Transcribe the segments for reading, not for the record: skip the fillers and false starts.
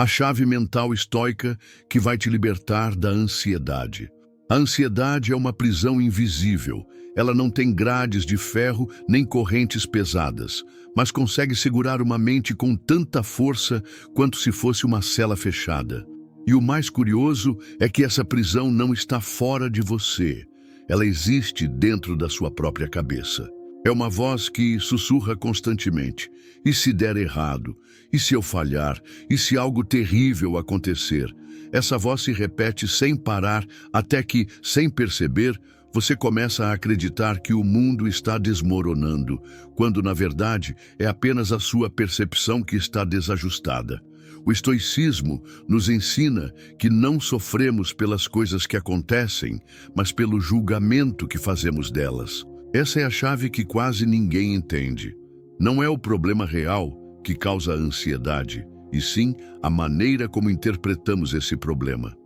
a chave mental estoica que vai te libertar da ansiedade. A ansiedade é uma prisão invisível. Ela não tem grades de ferro nem correntes pesadas, mas consegue segurar uma mente com tanta força quanto se fosse uma cela fechada. E o mais curioso é que essa prisão não está fora de você. Ela existe dentro da sua própria cabeça. É uma voz que sussurra constantemente. E se der errado? E se eu falhar? E se algo terrível acontecer? Essa voz se repete sem parar até que, sem perceber, você começa a acreditar que o mundo está desmoronando, quando, na verdade, é apenas a sua percepção que está desajustada. O estoicismo nos ensina que não sofremos pelas coisas que acontecem, mas pelo julgamento que fazemos delas. Essa é a chave que quase ninguém entende. Não é o problema real que causa a ansiedade, e sim a maneira como interpretamos esse problema.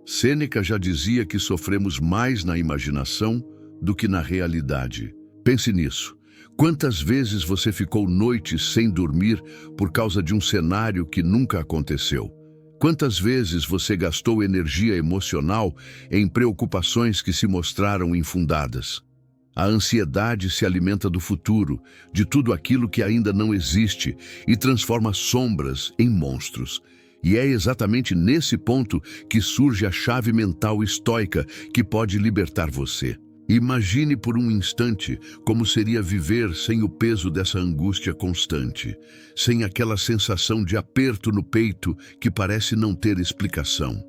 Sêneca já dizia que sofremos mais na imaginação do que na realidade. Pense nisso. Quantas vezes você ficou noites sem dormir por causa de um cenário que nunca aconteceu? Quantas vezes você gastou energia emocional em preocupações que se mostraram infundadas? A ansiedade se alimenta do futuro, de tudo aquilo que ainda não existe, e transforma sombras em monstros. E é exatamente nesse ponto que surge a chave mental estoica que pode libertar você. Imagine por um instante como seria viver sem o peso dessa angústia constante, sem aquela sensação de aperto no peito que parece não ter explicação.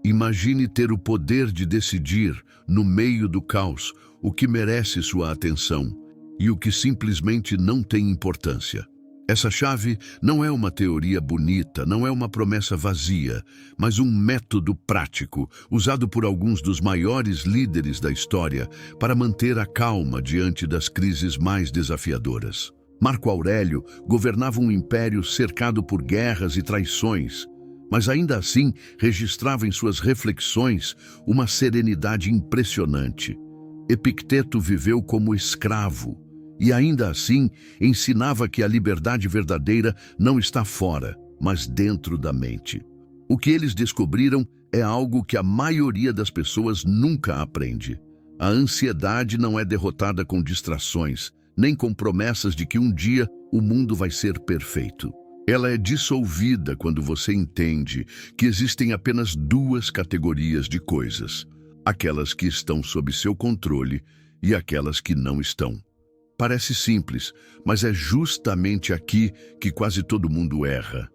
Imagine ter o poder de decidir, no meio do caos, o que merece sua atenção e o que simplesmente não tem importância. Essa chave não é uma teoria bonita, não é uma promessa vazia, mas um método prático, usado por alguns dos maiores líderes da história para manter a calma diante das crises mais desafiadoras. Marco Aurélio governava um império cercado por guerras e traições, mas ainda assim registrava em suas reflexões uma serenidade impressionante. Epicteto viveu como escravo, e ainda assim ensinava que a liberdade verdadeira não está fora, mas dentro da mente. O que eles descobriram é algo que a maioria das pessoas nunca aprende. A ansiedade não é derrotada com distrações, nem com promessas de que um dia o mundo vai ser perfeito. Ela é dissolvida quando você entende que existem apenas duas categorias de coisas: aquelas que estão sob seu controle e aquelas que não estão. Parece simples, mas é justamente aqui que quase todo mundo erra.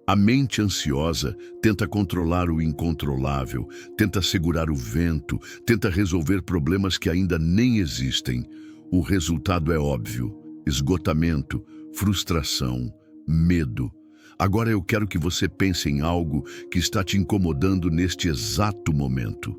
A mente ansiosa tenta controlar o incontrolável, tenta segurar o vento, tenta resolver problemas que ainda nem existem. O resultado é óbvio: esgotamento, frustração, medo. Agora eu quero que você pense em algo que está te incomodando neste exato momento.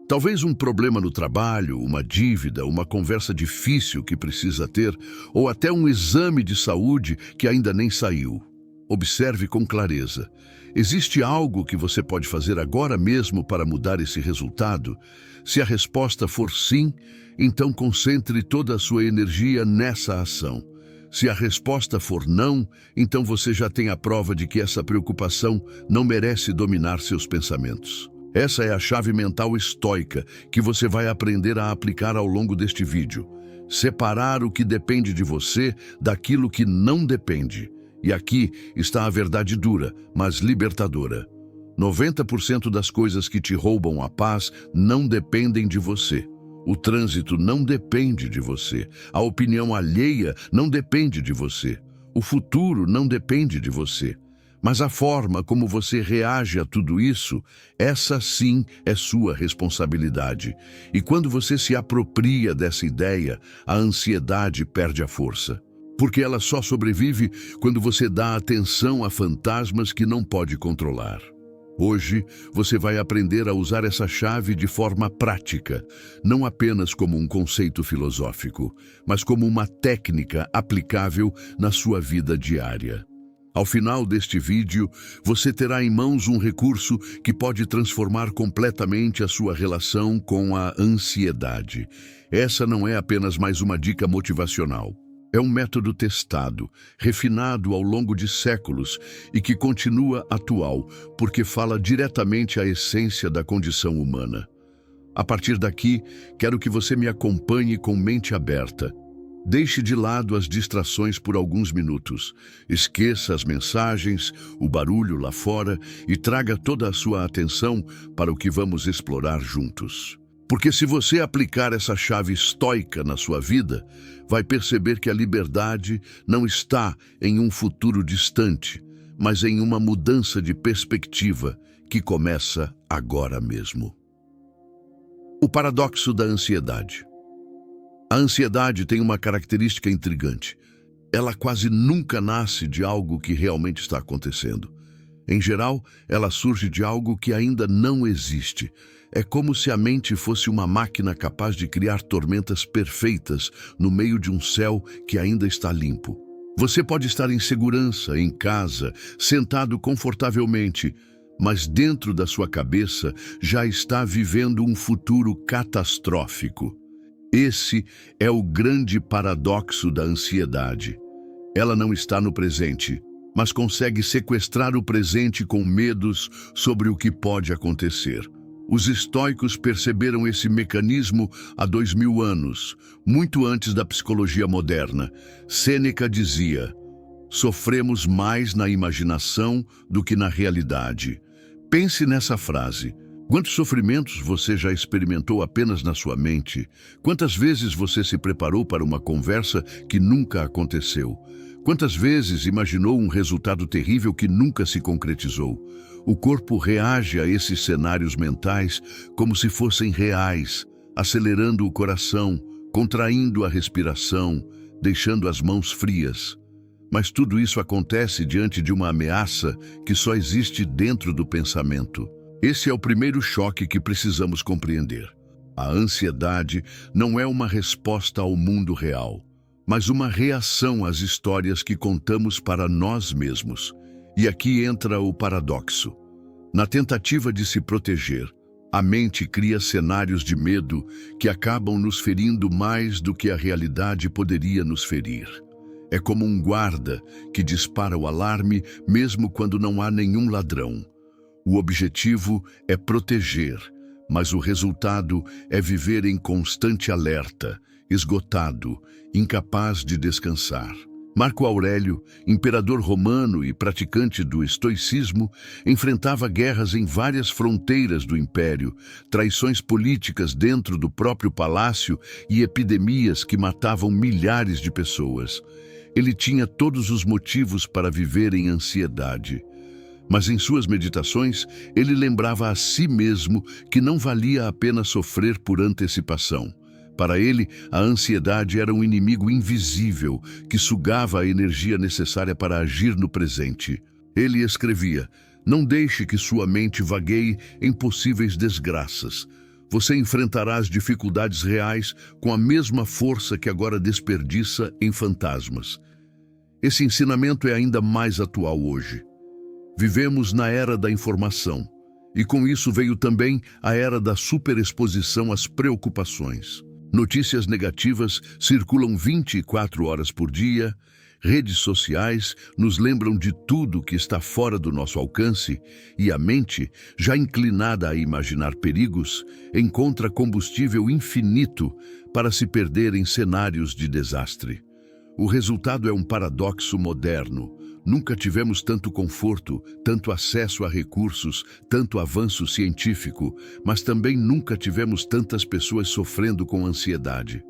Talvez um problema no trabalho, uma dívida, uma conversa difícil que precisa ter, ou até um exame de saúde que ainda nem saiu. Observe com clareza. Existe algo que você pode fazer agora mesmo para mudar esse resultado? Se a resposta for sim, então concentre toda a sua energia nessa ação. Se a resposta for não, então você já tem a prova de que essa preocupação não merece dominar seus pensamentos. Essa é a chave mental estoica que você vai aprender a aplicar ao longo deste vídeo. Separar o que depende de você daquilo que não depende. E aqui está a verdade dura, mas libertadora. 90% das coisas que te roubam a paz não dependem de você. O trânsito não depende de você. A opinião alheia não depende de você. O futuro não depende de você. Mas a forma como você reage a tudo isso, essa sim é sua responsabilidade. E quando você se apropria dessa ideia, a ansiedade perde a força. Porque ela só sobrevive quando você dá atenção a fantasmas que não pode controlar. Hoje, você vai aprender a usar essa chave de forma prática, não apenas como um conceito filosófico, mas como uma técnica aplicável na sua vida diária. Ao final deste vídeo, você terá em mãos um recurso que pode transformar completamente a sua relação com a ansiedade. Essa não é apenas mais uma dica motivacional. É um método testado, refinado ao longo de séculos e que continua atual, porque fala diretamente à essência da condição humana. A partir daqui, quero que você me acompanhe com mente aberta. Deixe de lado as distrações por alguns minutos. Esqueça as mensagens, o barulho lá fora e traga toda a sua atenção para o que vamos explorar juntos. Porque se você aplicar essa chave estoica na sua vida, vai perceber que a liberdade não está em um futuro distante, mas em uma mudança de perspectiva que começa agora mesmo. O paradoxo da ansiedade. A ansiedade tem uma característica intrigante. Ela quase nunca nasce de algo que realmente está acontecendo. Em geral, ela surge de algo que ainda não existe. É como se a mente fosse uma máquina capaz de criar tormentas perfeitas no meio de um céu que ainda está limpo. Você pode estar em segurança, em casa, sentado confortavelmente, mas dentro da sua cabeça já está vivendo um futuro catastrófico. Esse é o grande paradoxo da ansiedade. Ela não está no presente, mas consegue sequestrar o presente com medos sobre o que pode acontecer. Os estoicos perceberam esse mecanismo há 2000 anos, muito antes da psicologia moderna. Sêneca dizia: sofremos mais na imaginação do que na realidade. Pense nessa frase. Quantos sofrimentos você já experimentou apenas na sua mente? Quantas vezes você se preparou para uma conversa que nunca aconteceu? Quantas vezes imaginou um resultado terrível que nunca se concretizou? O corpo reage a esses cenários mentais como se fossem reais, acelerando o coração, contraindo a respiração, deixando as mãos frias. Mas tudo isso acontece diante de uma ameaça que só existe dentro do pensamento. Esse é o primeiro choque que precisamos compreender. A ansiedade não é uma resposta ao mundo real, mas uma reação às histórias que contamos para nós mesmos. E aqui entra o paradoxo. Na tentativa de se proteger, a mente cria cenários de medo que acabam nos ferindo mais do que a realidade poderia nos ferir. É como um guarda que dispara o alarme mesmo quando não há nenhum ladrão. O objetivo é proteger, mas o resultado é viver em constante alerta, esgotado, incapaz de descansar. Marco Aurélio, imperador romano e praticante do estoicismo, enfrentava guerras em várias fronteiras do império, traições políticas dentro do próprio palácio e epidemias que matavam milhares de pessoas. Ele tinha todos os motivos para viver em ansiedade. Mas em suas meditações, ele lembrava a si mesmo que não valia a pena sofrer por antecipação. Para ele, a ansiedade era um inimigo invisível que sugava a energia necessária para agir no presente. Ele escrevia: não deixe que sua mente vagueie em possíveis desgraças. Você enfrentará as dificuldades reais com a mesma força que agora desperdiça em fantasmas. Esse ensinamento é ainda mais atual hoje. Vivemos na era da informação, e com isso veio também a era da superexposição às preocupações. Notícias negativas circulam 24 horas por dia, redes sociais nos lembram de tudo que está fora do nosso alcance e a mente, já inclinada a imaginar perigos, encontra combustível infinito para se perder em cenários de desastre. O resultado é um paradoxo moderno. Nunca tivemos tanto conforto, tanto acesso a recursos, tanto avanço científico, mas também nunca tivemos tantas pessoas sofrendo com ansiedade.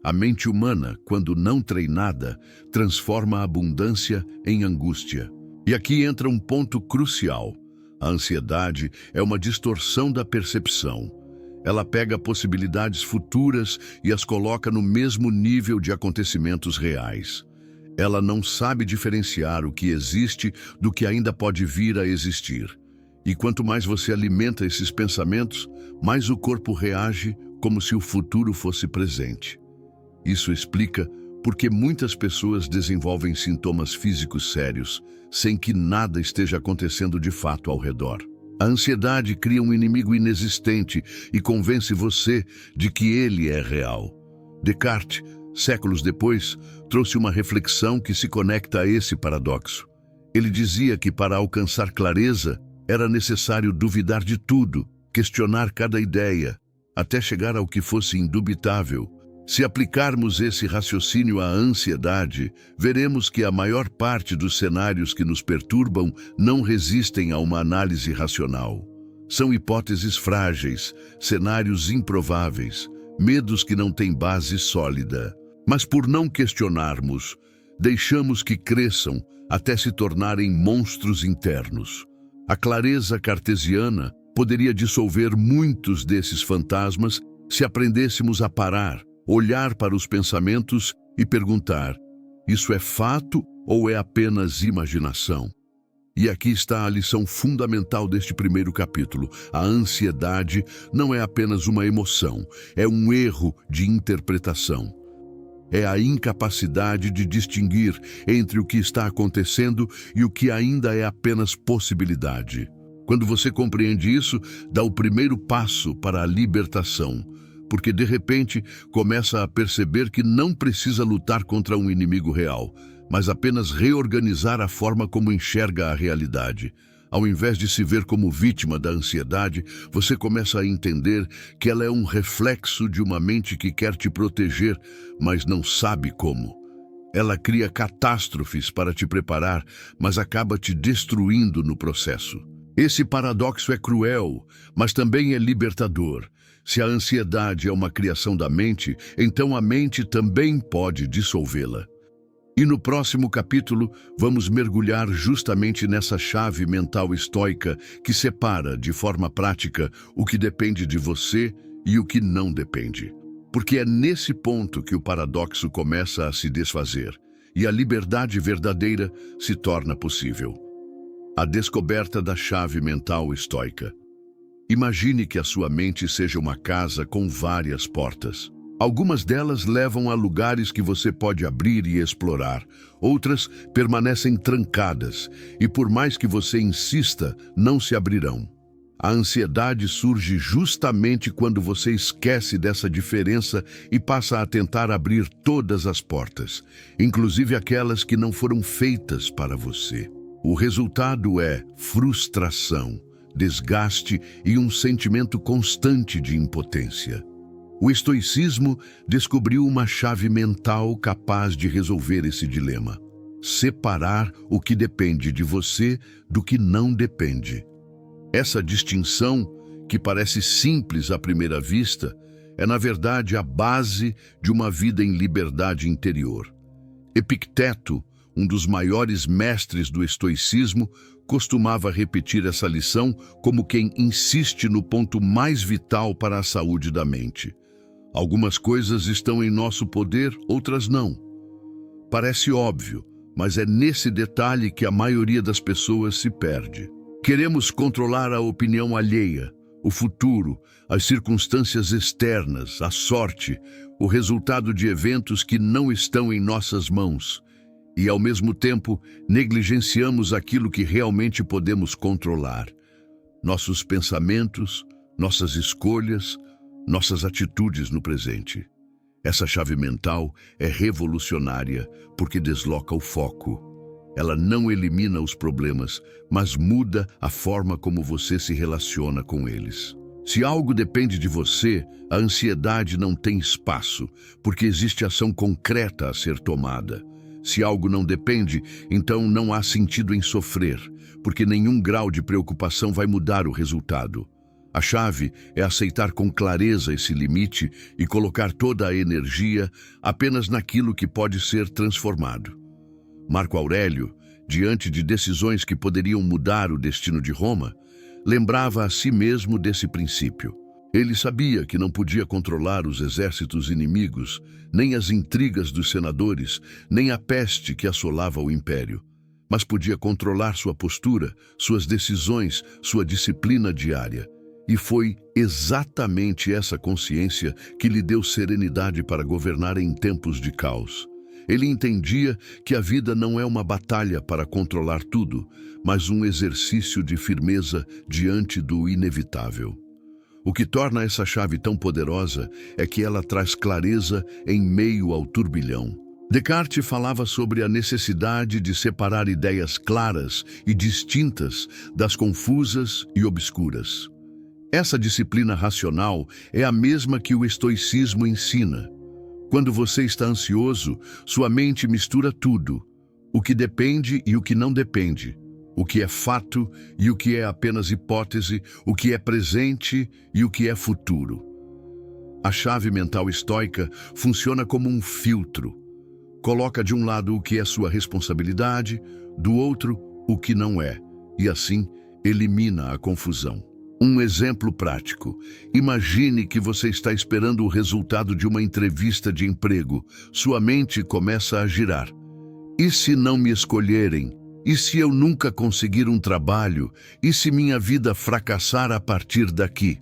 A mente humana, quando não treinada, transforma a abundância em angústia. E aqui entra um ponto crucial. A ansiedade é uma distorção da percepção. Ela pega possibilidades futuras e as coloca no mesmo nível de acontecimentos reais. Ela não sabe diferenciar o que existe do que ainda pode vir a existir. E quanto mais você alimenta esses pensamentos, mais o corpo reage como se o futuro fosse presente. Isso explica por que muitas pessoas desenvolvem sintomas físicos sérios, sem que nada esteja acontecendo de fato ao redor. A ansiedade cria um inimigo inexistente e convence você de que ele é real. Descartes, séculos depois, trouxe uma reflexão que se conecta a esse paradoxo. Ele dizia que para alcançar clareza era necessário duvidar de tudo, questionar cada ideia, até chegar ao que fosse indubitável. Se aplicarmos esse raciocínio à ansiedade, veremos que a maior parte dos cenários que nos perturbam não resistem a uma análise racional. São hipóteses frágeis, cenários improváveis, medos que não têm base sólida. Mas por não questionarmos, deixamos que cresçam até se tornarem monstros internos. A clareza cartesiana poderia dissolver muitos desses fantasmas se aprendêssemos a parar, olhar para os pensamentos e perguntar: isso é fato ou é apenas imaginação? E aqui está a lição fundamental deste primeiro capítulo. A ansiedade não é apenas uma emoção, é um erro de interpretação. É a incapacidade de distinguir entre o que está acontecendo e o que ainda é apenas possibilidade. Quando você compreende isso, dá o primeiro passo para a libertação, porque de repente começa a perceber que não precisa lutar contra um inimigo real, mas apenas reorganizar a forma como enxerga a realidade. Ao invés de se ver como vítima da ansiedade, você começa a entender que ela é um reflexo de uma mente que quer te proteger, mas não sabe como. Ela cria catástrofes para te preparar, mas acaba te destruindo no processo. Esse paradoxo é cruel, mas também é libertador. Se a ansiedade é uma criação da mente, então a mente também pode dissolvê-la. E no próximo capítulo, vamos mergulhar justamente nessa chave mental estoica que separa, de forma prática, o que depende de você e o que não depende. Porque é nesse ponto que o paradoxo começa a se desfazer e a liberdade verdadeira se torna possível. A descoberta da chave mental estoica. Imagine que a sua mente seja uma casa com várias portas. Algumas delas levam a lugares que você pode abrir e explorar. Outras permanecem trancadas e, por mais que você insista, não se abrirão. A ansiedade surge justamente quando você esquece dessa diferença e passa a tentar abrir todas as portas, inclusive aquelas que não foram feitas para você. O resultado é frustração, desgaste e um sentimento constante de impotência. O estoicismo descobriu uma chave mental capaz de resolver esse dilema: separar o que depende de você do que não depende. Essa distinção, que parece simples à primeira vista, é na verdade a base de uma vida em liberdade interior. Epicteto, um dos maiores mestres do estoicismo, costumava repetir essa lição como quem insiste no ponto mais vital para a saúde da mente. Algumas coisas estão em nosso poder, outras não. Parece óbvio, mas é nesse detalhe que a maioria das pessoas se perde. Queremos controlar a opinião alheia, o futuro, as circunstâncias externas, a sorte, o resultado de eventos que não estão em nossas mãos. E, ao mesmo tempo, negligenciamos aquilo que realmente podemos controlar: nossos pensamentos, nossas escolhas, nossas atitudes no presente. Essa chave mental é revolucionária porque desloca o foco. Ela não elimina os problemas, mas muda a forma como você se relaciona com eles. Se algo depende de você, a ansiedade não tem espaço, porque existe ação concreta a ser tomada. Se algo não depende, então não há sentido em sofrer, porque nenhum grau de preocupação vai mudar o resultado. A chave é aceitar com clareza esse limite e colocar toda a energia apenas naquilo que pode ser transformado. Marco Aurélio, diante de decisões que poderiam mudar o destino de Roma, lembrava a si mesmo desse princípio. Ele sabia que não podia controlar os exércitos inimigos, nem as intrigas dos senadores, nem a peste que assolava o império, mas podia controlar sua postura, suas decisões, sua disciplina diária. E foi exatamente essa consciência que lhe deu serenidade para governar em tempos de caos. Ele entendia que a vida não é uma batalha para controlar tudo, mas um exercício de firmeza diante do inevitável. O que torna essa chave tão poderosa é que ela traz clareza em meio ao turbilhão. Descartes falava sobre a necessidade de separar ideias claras e distintas das confusas e obscuras. Essa disciplina racional é a mesma que o estoicismo ensina. Quando você está ansioso, sua mente mistura tudo, o que depende e o que não depende, o que é fato e o que é apenas hipótese, o que é presente e o que é futuro. A chave mental estoica funciona como um filtro. Coloca de um lado o que é sua responsabilidade, do outro o que não é, e assim elimina a confusão. Um exemplo prático. Imagine que você está esperando o resultado de uma entrevista de emprego. Sua mente começa a girar. E se não me escolherem? E se eu nunca conseguir um trabalho? E se minha vida fracassar a partir daqui?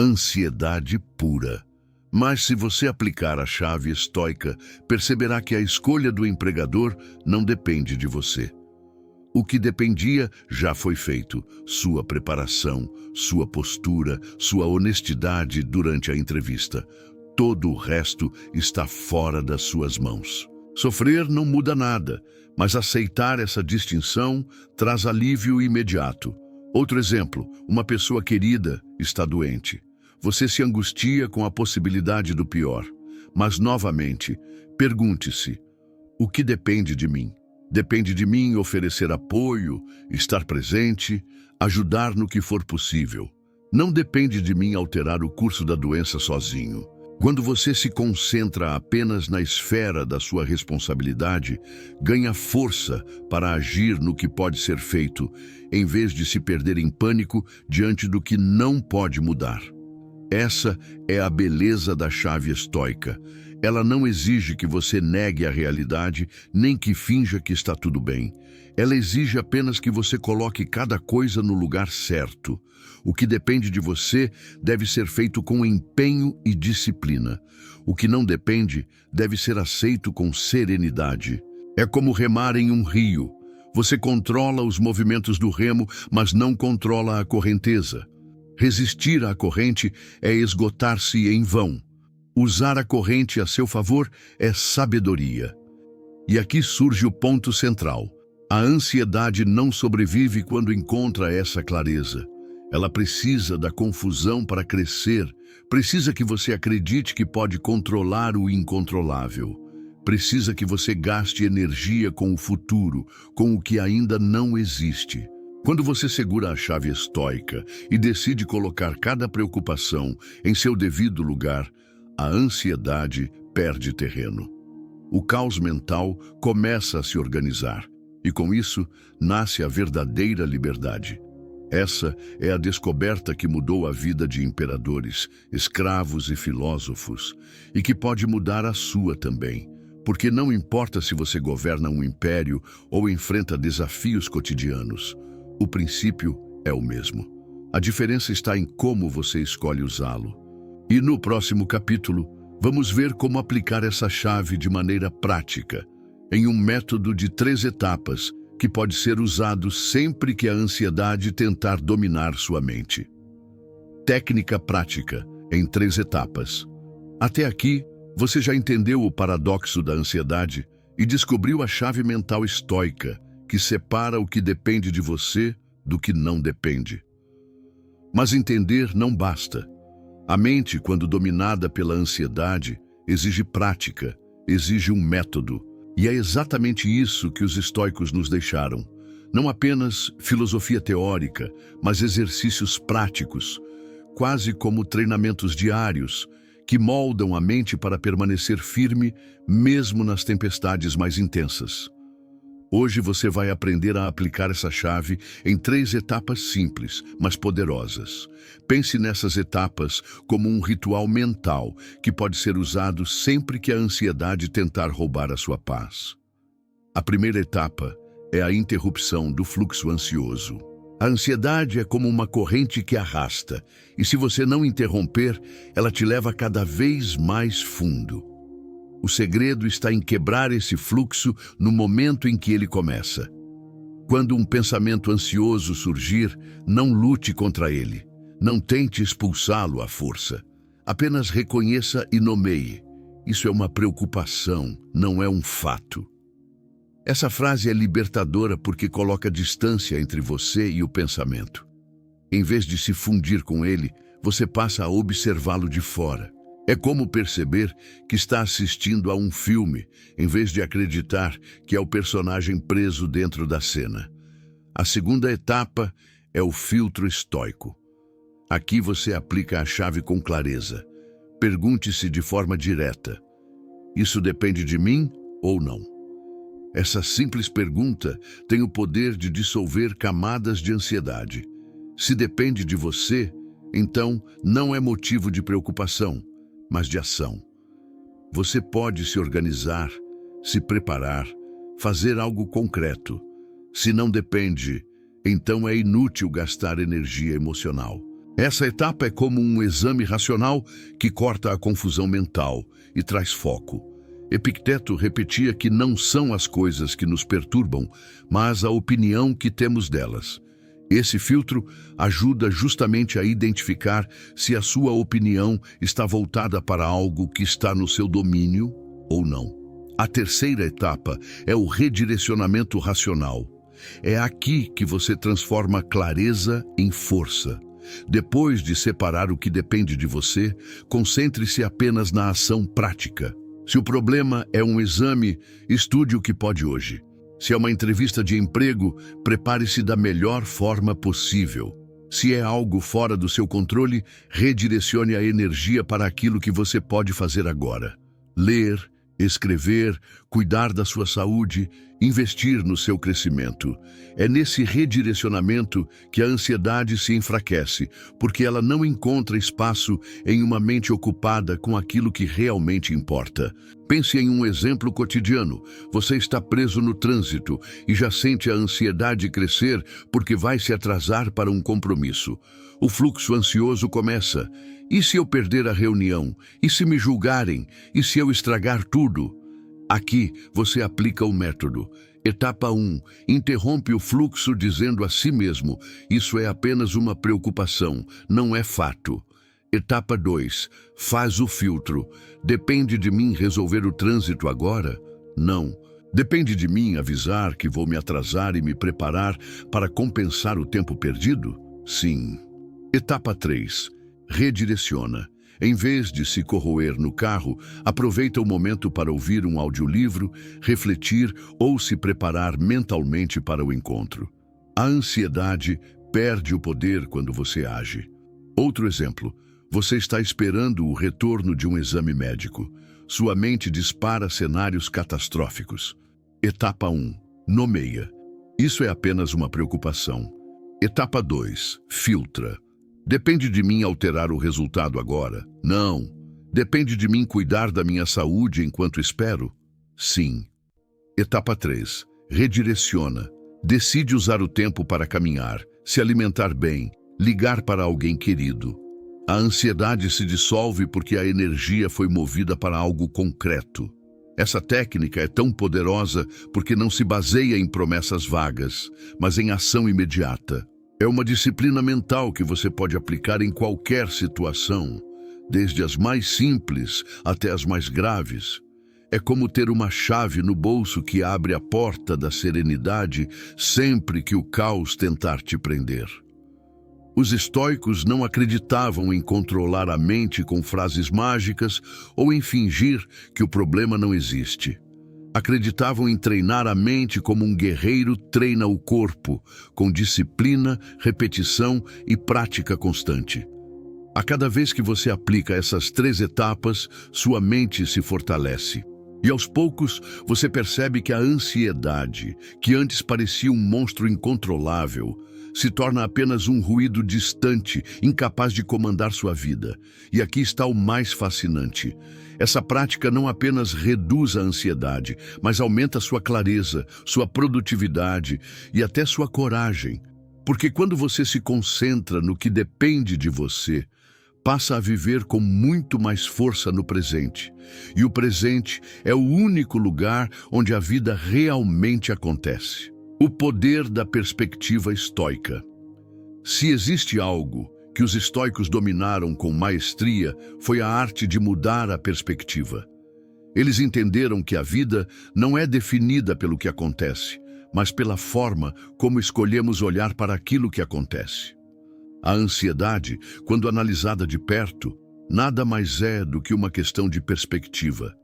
Ansiedade pura. Mas se você aplicar a chave estoica, perceberá que a escolha do empregador não depende de você. O que dependia já foi feito: sua preparação, sua postura, sua honestidade durante a entrevista. Todo o resto está fora das suas mãos. Sofrer não muda nada, mas aceitar essa distinção traz alívio imediato. Outro exemplo: uma pessoa querida está doente. Você se angustia com a possibilidade do pior. Mas, novamente, pergunte-se: o que depende de mim? Depende de mim oferecer apoio, estar presente, ajudar no que for possível. Não depende de mim alterar o curso da doença sozinho. Quando você se concentra apenas na esfera da sua responsabilidade, ganha força para agir no que pode ser feito, em vez de se perder em pânico diante do que não pode mudar. Essa é a beleza da chave estoica. Ela não exige que você negue a realidade, nem que finja que está tudo bem. Ela exige apenas que você coloque cada coisa no lugar certo. O que depende de você deve ser feito com empenho e disciplina. O que não depende deve ser aceito com serenidade. É como remar em um rio. Você controla os movimentos do remo, mas não controla a correnteza. Resistir à corrente é esgotar-se em vão. Usar a corrente a seu favor é sabedoria. E aqui surge o ponto central. A ansiedade não sobrevive quando encontra essa clareza. Ela precisa da confusão para crescer. Precisa que você acredite que pode controlar o incontrolável. Precisa que você gaste energia com o futuro, com o que ainda não existe. Quando você segura a chave estoica e decide colocar cada preocupação em seu devido lugar, a ansiedade perde terreno. O caos mental começa a se organizar, e com isso nasce a verdadeira liberdade. Essa é a descoberta que mudou a vida de imperadores, escravos e filósofos, e que pode mudar a sua também, porque não importa se você governa um império ou enfrenta desafios cotidianos, o princípio é o mesmo. A diferença está em como você escolhe usá-lo. E no próximo capítulo, vamos ver como aplicar essa chave de maneira prática, em um método de 3 etapas que pode ser usado sempre que a ansiedade tentar dominar sua mente. Técnica prática, em 3 etapas. Até aqui, você já entendeu o paradoxo da ansiedade e descobriu a chave mental estoica, que separa o que depende de você do que não depende. Mas entender não basta. A mente, quando dominada pela ansiedade, exige prática, exige um método. E é exatamente isso que os estoicos nos deixaram. Não apenas filosofia teórica, mas exercícios práticos, quase como treinamentos diários, que moldam a mente para permanecer firme, mesmo nas tempestades mais intensas. Hoje você vai aprender a aplicar essa chave em 3 etapas simples, mas poderosas. Pense nessas etapas como um ritual mental que pode ser usado sempre que a ansiedade tentar roubar a sua paz. A primeira etapa é a interrupção do fluxo ansioso. A ansiedade é como uma corrente que arrasta, e se você não interromper, ela te leva cada vez mais fundo. O segredo está em quebrar esse fluxo no momento em que ele começa. Quando um pensamento ansioso surgir, não lute contra ele. Não tente expulsá-lo à força. Apenas reconheça e nomeie. Isso é uma preocupação, não é um fato. Essa frase é libertadora porque coloca distância entre você e o pensamento. Em vez de se fundir com ele, você passa a observá-lo de fora. É como perceber que está assistindo a um filme, em vez de acreditar que é o personagem preso dentro da cena. A segunda etapa é o filtro estoico. Aqui você aplica a chave com clareza. Pergunte-se de forma direta: isso depende de mim ou não? Essa simples pergunta tem o poder de dissolver camadas de ansiedade. Se depende de você, então não é motivo de preocupação, mas de ação. Você pode se organizar, se preparar, fazer algo concreto. Se não depende, então é inútil gastar energia emocional. Essa etapa é como um exame racional que corta a confusão mental e traz foco. Epicteto repetia que não são as coisas que nos perturbam, mas a opinião que temos delas. Esse filtro ajuda justamente a identificar se a sua opinião está voltada para algo que está no seu domínio ou não. A terceira etapa é o redirecionamento racional. É aqui que você transforma clareza em força. Depois de separar o que depende de você, concentre-se apenas na ação prática. Se o problema é um exame, estude o que pode hoje. Se é uma entrevista de emprego, prepare-se da melhor forma possível. Se é algo fora do seu controle, redirecione a energia para aquilo que você pode fazer agora. Ler, escrever, cuidar da sua saúde, investir no seu crescimento. É nesse redirecionamento que a ansiedade se enfraquece, porque ela não encontra espaço em uma mente ocupada com aquilo que realmente importa. Pense em um exemplo cotidiano. Você está preso no trânsito e já sente a ansiedade crescer porque vai se atrasar para um compromisso. O fluxo ansioso começa. E se eu perder a reunião? E se me julgarem? E se eu estragar tudo? Aqui você aplica o método. Etapa 1. Interrompe o fluxo dizendo a si mesmo: isso é apenas uma preocupação, não é fato. Etapa 2. Faz o filtro. Depende de mim resolver o trânsito agora? Não. Depende de mim avisar que vou me atrasar e me preparar para compensar o tempo perdido? Sim. Etapa 3. Redireciona. Em vez de se corroer no carro, aproveita o momento para ouvir um audiolivro, refletir ou se preparar mentalmente para o encontro. A ansiedade perde o poder quando você age. Outro exemplo: você está esperando o retorno de um exame médico. Sua mente dispara cenários catastróficos. Etapa 1. Nomeia. Isso é apenas uma preocupação. Etapa 2. Filtra. Depende de mim alterar o resultado agora? Não. Depende de mim cuidar da minha saúde enquanto espero? Sim. Etapa 3. Redireciona. Decide usar o tempo para caminhar, se alimentar bem, ligar para alguém querido. A ansiedade se dissolve porque a energia foi movida para algo concreto. Essa técnica é tão poderosa porque não se baseia em promessas vagas, mas em ação imediata. É uma disciplina mental que você pode aplicar em qualquer situação, desde as mais simples até as mais graves. É como ter uma chave no bolso que abre a porta da serenidade sempre que o caos tentar te prender. Os estoicos não acreditavam em controlar a mente com frases mágicas ou em fingir que o problema não existe. Acreditavam em treinar a mente como um guerreiro treina o corpo, com disciplina, repetição e prática constante. A cada vez que você aplica essas 3 etapas, sua mente se fortalece. E aos poucos, você percebe que a ansiedade, que antes parecia um monstro incontrolável, se torna apenas um ruído distante, incapaz de comandar sua vida. E aqui está o mais fascinante. Essa prática não apenas reduz a ansiedade, mas aumenta sua clareza, sua produtividade e até sua coragem. Porque quando você se concentra no que depende de você, passa a viver com muito mais força no presente. E o presente é o único lugar onde a vida realmente acontece. O poder da perspectiva estoica. Se existe algo que os estoicos dominaram com maestria foi a arte de mudar a perspectiva. Eles entenderam que a vida não é definida pelo que acontece, mas pela forma como escolhemos olhar para aquilo que acontece. A ansiedade, quando analisada de perto, nada mais é do que uma questão de perspectiva.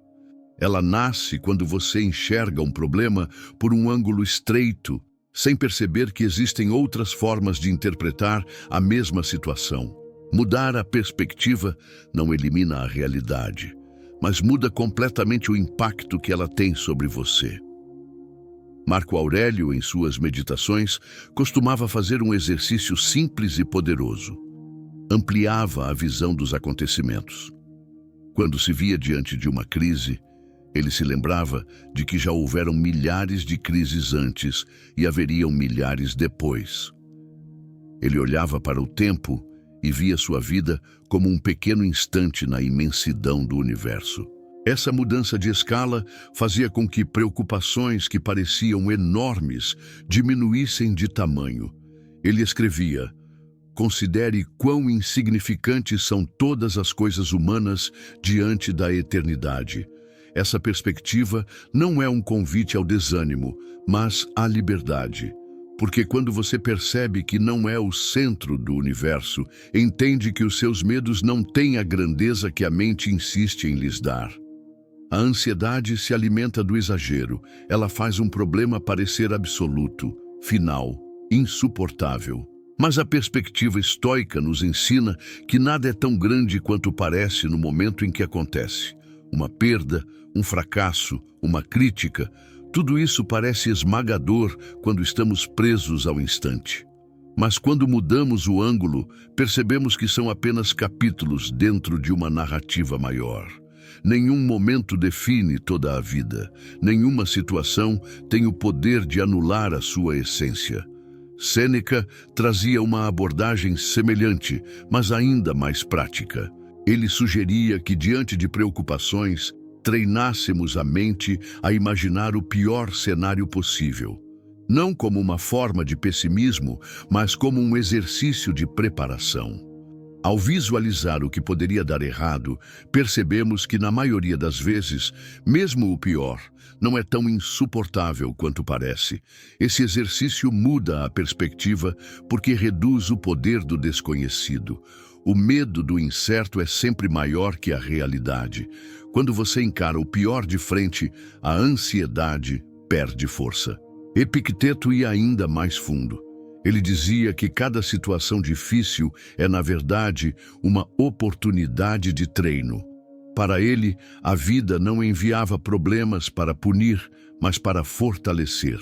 Ela nasce quando você enxerga um problema por um ângulo estreito, sem perceber que existem outras formas de interpretar a mesma situação. Mudar a perspectiva não elimina a realidade, mas muda completamente o impacto que ela tem sobre você. Marco Aurélio, em suas meditações, costumava fazer um exercício simples e poderoso. Ampliava a visão dos acontecimentos. Quando se via diante de uma crise, ele se lembrava de que já houveram milhares de crises antes e haveriam milhares depois. Ele olhava para o tempo e via sua vida como um pequeno instante na imensidão do universo. Essa mudança de escala fazia com que preocupações que pareciam enormes diminuíssem de tamanho. Ele escrevia: "Considere quão insignificantes são todas as coisas humanas diante da eternidade." Essa perspectiva não é um convite ao desânimo, mas à liberdade. Porque quando você percebe que não é o centro do universo, entende que os seus medos não têm a grandeza que a mente insiste em lhes dar. A ansiedade se alimenta do exagero. Ela faz um problema parecer absoluto, final, insuportável. Mas a perspectiva estoica nos ensina que nada é tão grande quanto parece no momento em que acontece. Uma perda, um fracasso, uma crítica, tudo isso parece esmagador quando estamos presos ao instante. Mas quando mudamos o ângulo, percebemos que são apenas capítulos dentro de uma narrativa maior. Nenhum momento define toda a vida. Nenhuma situação tem o poder de anular a sua essência. Sêneca trazia uma abordagem semelhante, mas ainda mais prática. Ele sugeria que, diante de preocupações, treinássemos a mente a imaginar o pior cenário possível. Não como uma forma de pessimismo, mas como um exercício de preparação. Ao visualizar o que poderia dar errado, percebemos que, na maioria das vezes, mesmo o pior, não é tão insuportável quanto parece. Esse exercício muda a perspectiva porque reduz o poder do desconhecido. O medo do incerto é sempre maior que a realidade. Quando você encara o pior de frente, a ansiedade perde força. Epicteto ia ainda mais fundo. Ele dizia que cada situação difícil é, na verdade, uma oportunidade de treino. Para ele, a vida não enviava problemas para punir, mas para fortalecer.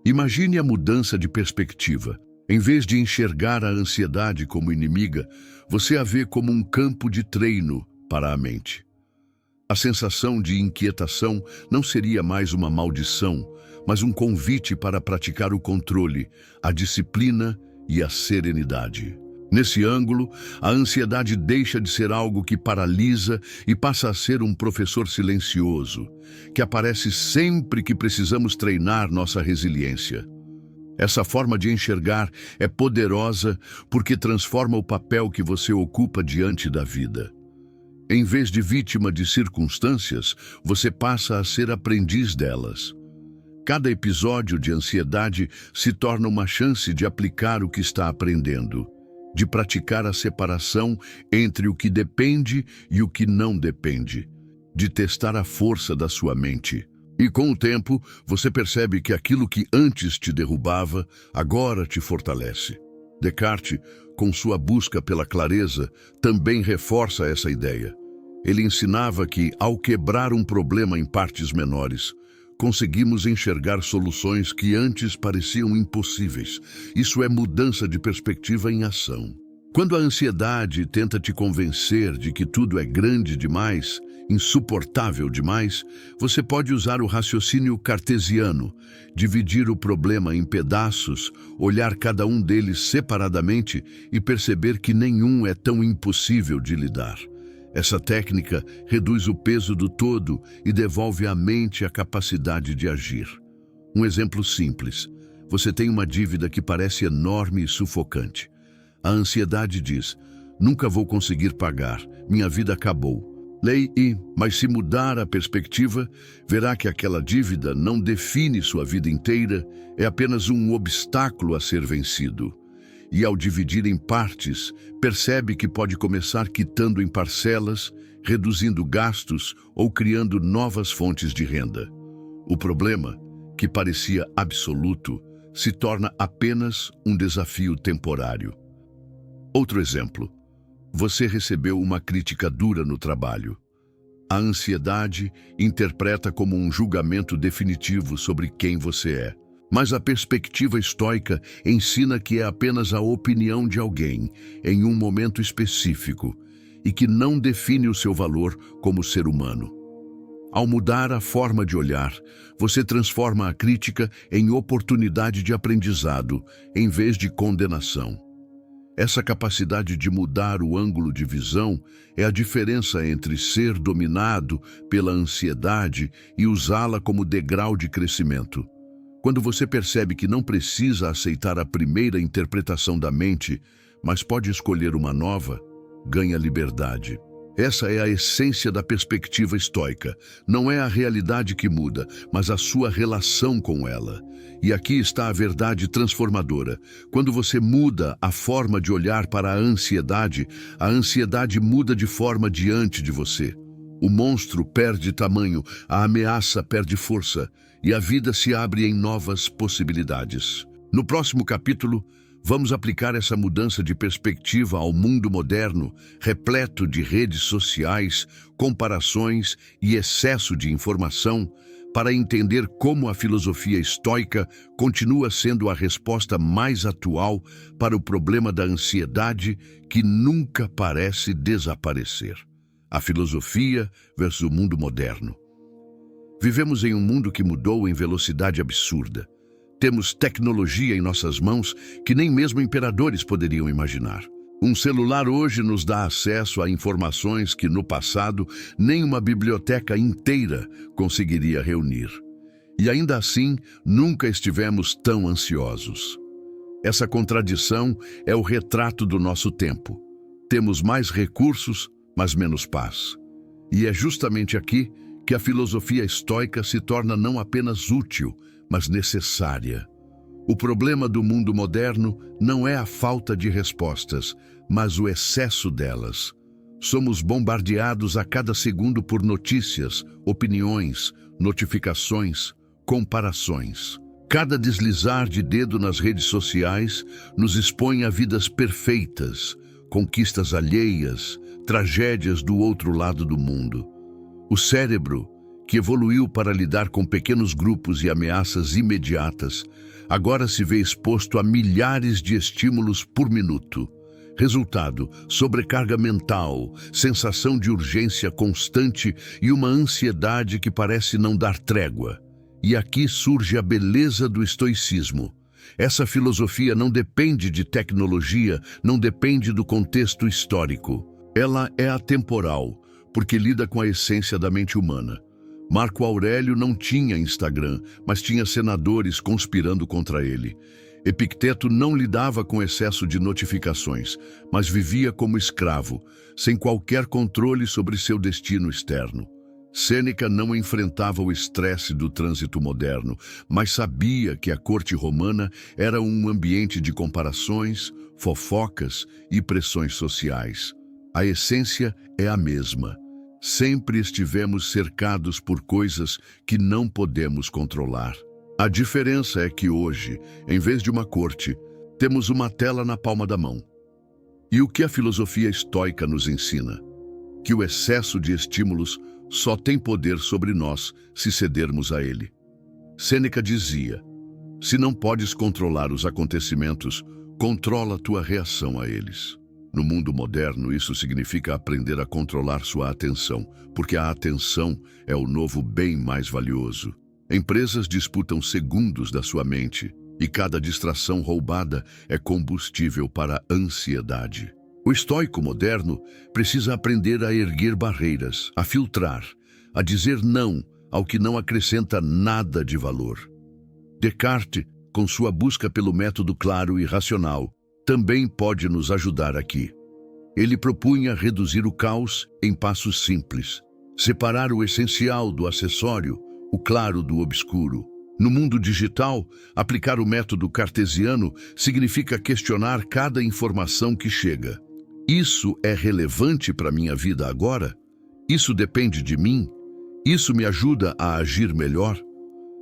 Imagine a mudança de perspectiva. Em vez de enxergar a ansiedade como inimiga, você a vê como um campo de treino para a mente. A sensação de inquietação não seria mais uma maldição, mas um convite para praticar o controle, a disciplina e a serenidade. Nesse ângulo, a ansiedade deixa de ser algo que paralisa e passa a ser um professor silencioso, que aparece sempre que precisamos treinar nossa resiliência. Essa forma de enxergar é poderosa porque transforma o papel que você ocupa diante da vida. Em vez de vítima de circunstâncias, você passa a ser aprendiz delas. Cada episódio de ansiedade se torna uma chance de aplicar o que está aprendendo, de praticar a separação entre o que depende e o que não depende, de testar a força da sua mente. E com o tempo, você percebe que aquilo que antes te derrubava, agora te fortalece. Descartes, com sua busca pela clareza, também reforça essa ideia. Ele ensinava que, ao quebrar um problema em partes menores, conseguimos enxergar soluções que antes pareciam impossíveis. Isso é mudança de perspectiva em ação. Quando a ansiedade tenta te convencer de que tudo é grande demais, insuportável demais, você pode usar o raciocínio cartesiano, dividir o problema em pedaços, olhar cada um deles separadamente e perceber que nenhum é tão impossível de lidar. Essa técnica reduz o peso do todo e devolve à mente a capacidade de agir. Um exemplo simples. Você tem uma dívida que parece enorme e sufocante. A ansiedade diz: nunca vou conseguir pagar, minha vida acabou. Mas se mudar a perspectiva, verá que aquela dívida não define sua vida inteira, é apenas um obstáculo a ser vencido. E ao dividir em partes, percebe que pode começar quitando em parcelas, reduzindo gastos ou criando novas fontes de renda. O problema, que parecia absoluto, se torna apenas um desafio temporário. Outro exemplo. Você recebeu uma crítica dura no trabalho. A ansiedade interpreta como um julgamento definitivo sobre quem você é. Mas a perspectiva estoica ensina que é apenas a opinião de alguém em um momento específico e que não define o seu valor como ser humano. Ao mudar a forma de olhar, você transforma a crítica em oportunidade de aprendizado, em vez de condenação. Essa capacidade de mudar o ângulo de visão é a diferença entre ser dominado pela ansiedade e usá-la como degrau de crescimento. Quando você percebe que não precisa aceitar a primeira interpretação da mente, mas pode escolher uma nova, ganha liberdade. Essa é a essência da perspectiva estoica. Não é a realidade que muda, mas a sua relação com ela. E aqui está a verdade transformadora. Quando você muda a forma de olhar para a ansiedade muda de forma diante de você. O monstro perde tamanho, a ameaça perde força, e a vida se abre em novas possibilidades. No próximo capítulo, vamos aplicar essa mudança de perspectiva ao mundo moderno, repleto de redes sociais, comparações e excesso de informação, para entender como a filosofia estoica continua sendo a resposta mais atual para o problema da ansiedade que nunca parece desaparecer. A filosofia versus o mundo moderno. Vivemos em um mundo que mudou em velocidade absurda. Temos tecnologia em nossas mãos que nem mesmo imperadores poderiam imaginar. Um celular hoje nos dá acesso a informações que no passado nem uma biblioteca inteira conseguiria reunir. E ainda assim, nunca estivemos tão ansiosos. Essa contradição é o retrato do nosso tempo. Temos mais recursos, mas menos paz. E é justamente aqui que a filosofia estoica se torna não apenas útil, mas necessária. O problema do mundo moderno não é a falta de respostas, mas o excesso delas. Somos bombardeados a cada segundo por notícias, opiniões, notificações, comparações. Cada deslizar de dedo nas redes sociais nos expõe a vidas perfeitas, conquistas alheias, tragédias do outro lado do mundo. O cérebro, que evoluiu para lidar com pequenos grupos e ameaças imediatas, agora se vê exposto a milhares de estímulos por minuto. Resultado: sobrecarga mental, sensação de urgência constante e uma ansiedade que parece não dar trégua. E aqui surge a beleza do estoicismo. Essa filosofia não depende de tecnologia, não depende do contexto histórico. Ela é atemporal, porque lida com a essência da mente humana. Marco Aurélio não tinha Instagram, mas tinha senadores conspirando contra ele. Epicteto não lidava com excesso de notificações, mas vivia como escravo, sem qualquer controle sobre seu destino externo. Sêneca não enfrentava o estresse do trânsito moderno, mas sabia que a corte romana era um ambiente de comparações, fofocas e pressões sociais. A essência é a mesma. Sempre estivemos cercados por coisas que não podemos controlar. A diferença é que hoje, em vez de uma corte, temos uma tela na palma da mão. E o que a filosofia estoica nos ensina? Que o excesso de estímulos só tem poder sobre nós se cedermos a ele. Sêneca dizia: se não podes controlar os acontecimentos, controla tua reação a eles. No mundo moderno, isso significa aprender a controlar sua atenção, porque a atenção é o novo bem mais valioso. Empresas disputam segundos da sua mente, e cada distração roubada é combustível para a ansiedade. O estoico moderno precisa aprender a erguer barreiras, a filtrar, a dizer não ao que não acrescenta nada de valor. Descartes, com sua busca pelo método claro e racional, também pode nos ajudar aqui. Ele propunha reduzir o caos em passos simples, separar o essencial do acessório, o claro do obscuro. No mundo digital, aplicar o método cartesiano significa questionar cada informação que chega. Isso é relevante para minha vida agora? Isso depende de mim? Isso me ajuda a agir melhor?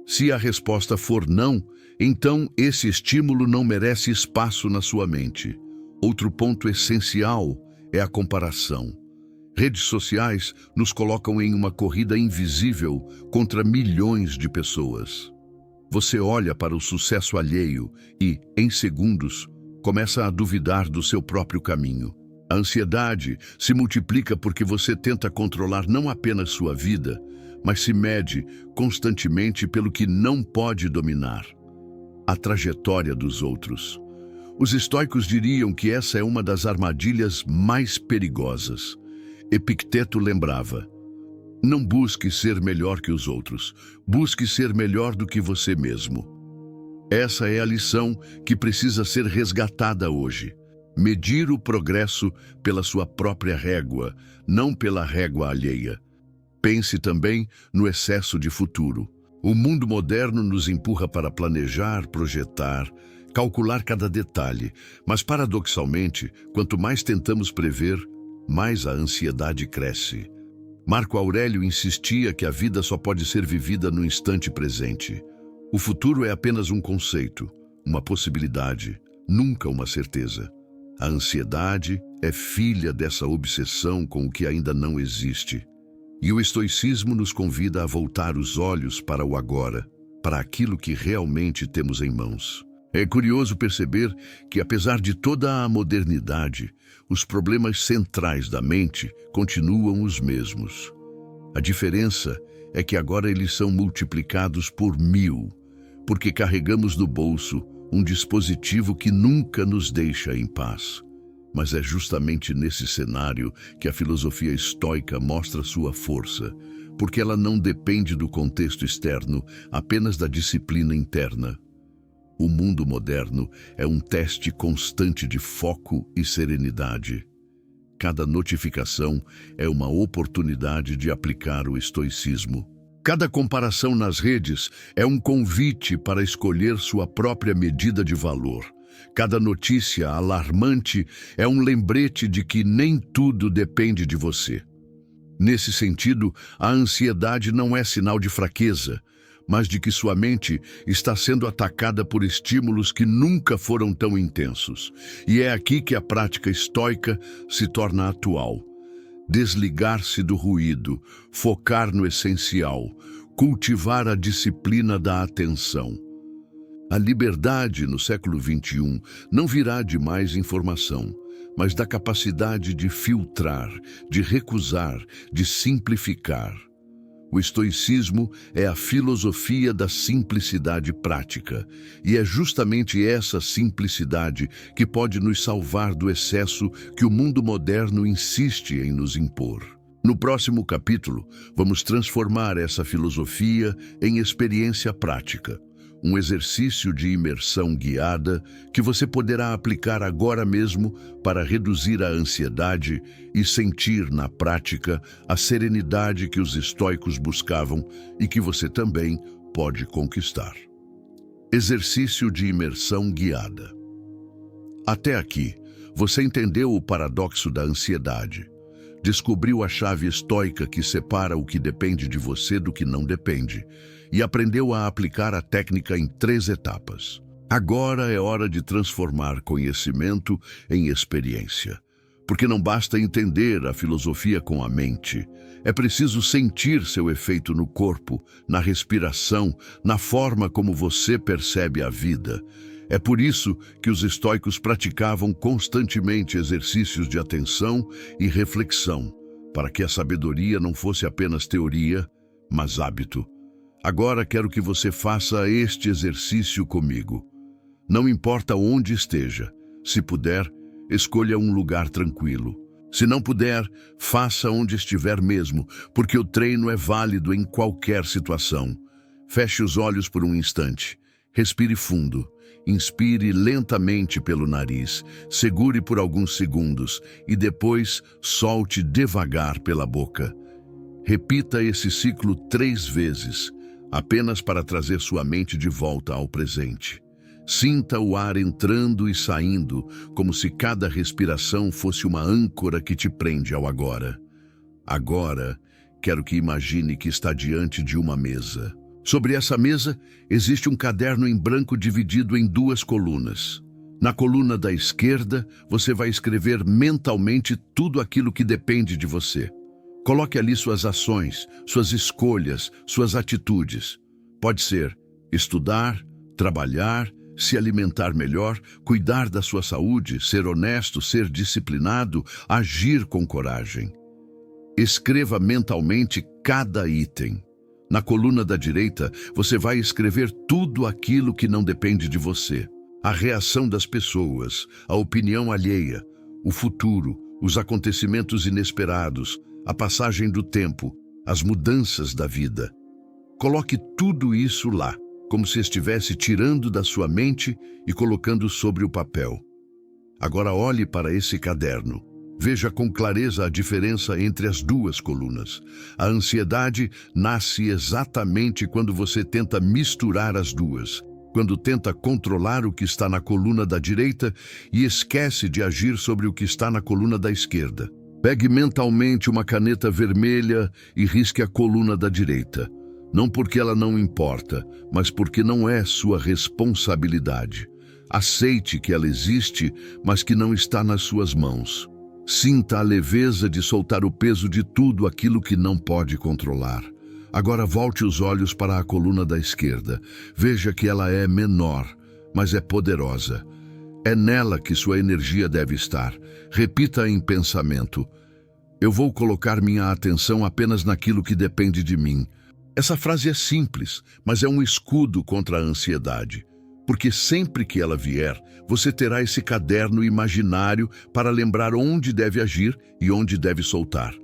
Se a resposta for não, então esse estímulo não merece espaço na sua mente. Outro ponto essencial é a comparação. Redes sociais nos colocam em uma corrida invisível contra milhões de pessoas. Você olha para o sucesso alheio e, em segundos, começa a duvidar do seu próprio caminho. A ansiedade se multiplica porque você tenta controlar não apenas sua vida, mas se mede constantemente pelo que não pode dominar: a trajetória dos outros. Os estoicos diriam que essa é uma das armadilhas mais perigosas. Epicteto lembrava: não busque ser melhor que os outros, busque ser melhor do que você mesmo. Essa é a lição que precisa ser resgatada hoje. Medir o progresso pela sua própria régua, não pela régua alheia. Pense também no excesso de futuro. O mundo moderno nos empurra para planejar, projetar, calcular cada detalhe, mas paradoxalmente, quanto mais tentamos prever, mais a ansiedade cresce. Marco Aurélio insistia que a vida só pode ser vivida no instante presente. O futuro é apenas um conceito, uma possibilidade, nunca uma certeza. A ansiedade é filha dessa obsessão com o que ainda não existe. E o estoicismo nos convida a voltar os olhos para o agora, para aquilo que realmente temos em mãos. É curioso perceber que, apesar de toda a modernidade, os problemas centrais da mente continuam os mesmos. A diferença é que agora eles são multiplicados por 1000, porque carregamos no bolso um dispositivo que nunca nos deixa em paz. Mas é justamente nesse cenário que a filosofia estoica mostra sua força, porque ela não depende do contexto externo, apenas da disciplina interna. O mundo moderno é um teste constante de foco e serenidade. Cada notificação é uma oportunidade de aplicar o estoicismo. Cada comparação nas redes é um convite para escolher sua própria medida de valor. Cada notícia alarmante é um lembrete de que nem tudo depende de você. Nesse sentido, a ansiedade não é sinal de fraqueza, mas de que sua mente está sendo atacada por estímulos que nunca foram tão intensos. E é aqui que a prática estoica se torna atual. Desligar-se do ruído, focar no essencial, cultivar a disciplina da atenção. A liberdade no século XXI não virá de mais informação, mas da capacidade de filtrar, de recusar, de simplificar. O estoicismo é a filosofia da simplicidade prática, e é justamente essa simplicidade que pode nos salvar do excesso que o mundo moderno insiste em nos impor. No próximo capítulo, vamos transformar essa filosofia em experiência prática, um exercício de imersão guiada que você poderá aplicar agora mesmo para reduzir a ansiedade e sentir na prática a serenidade que os estoicos buscavam e que você também pode conquistar. Exercício de imersão guiada. Até aqui, você entendeu o paradoxo da ansiedade. Descobriu a chave estoica que separa o que depende de você do que não depende, e aprendeu a aplicar a técnica em 3 etapas. Agora é hora de transformar conhecimento em experiência. Porque não basta entender a filosofia com a mente. É preciso sentir seu efeito no corpo, na respiração, na forma como você percebe a vida. É por isso que os estoicos praticavam constantemente exercícios de atenção e reflexão, para que a sabedoria não fosse apenas teoria, mas hábito. Agora quero que você faça este exercício comigo. Não importa onde esteja, se puder, escolha um lugar tranquilo. Se não puder, faça onde estiver mesmo, porque o treino é válido em qualquer situação. Feche os olhos por um instante. Respire fundo. Inspire lentamente pelo nariz, segure por alguns segundos e depois solte devagar pela boca. Repita esse ciclo 3 vezes, apenas para trazer sua mente de volta ao presente. Sinta o ar entrando e saindo, como se cada respiração fosse uma âncora que te prende ao agora. Agora, quero que imagine que está diante de uma mesa. Sobre essa mesa, existe um caderno em branco dividido em 2 colunas. Na coluna da esquerda, você vai escrever mentalmente tudo aquilo que depende de você. Coloque ali suas ações, suas escolhas, suas atitudes. Pode ser estudar, trabalhar, se alimentar melhor, cuidar da sua saúde, ser honesto, ser disciplinado, agir com coragem. Escreva mentalmente cada item. Na coluna da direita, você vai escrever tudo aquilo que não depende de você. A reação das pessoas, a opinião alheia, o futuro, os acontecimentos inesperados, a passagem do tempo, as mudanças da vida. Coloque tudo isso lá, como se estivesse tirando da sua mente e colocando sobre o papel. Agora olhe para esse caderno. Veja com clareza a diferença entre as 2 colunas. A ansiedade nasce exatamente quando você tenta misturar as duas, quando tenta controlar o que está na coluna da direita e esquece de agir sobre o que está na coluna da esquerda. Pegue mentalmente uma caneta vermelha e risque a coluna da direita. Não porque ela não importa, mas porque não é sua responsabilidade. Aceite que ela existe, mas que não está nas suas mãos. Sinta a leveza de soltar o peso de tudo aquilo que não pode controlar. Agora volte os olhos para a coluna da esquerda. Veja que ela é menor, mas é poderosa. É nela que sua energia deve estar. Repita em pensamento: eu vou colocar minha atenção apenas naquilo que depende de mim. Essa frase é simples, mas é um escudo contra a ansiedade. Porque sempre que ela vier, você terá esse caderno imaginário para lembrar onde deve agir e onde deve soltar.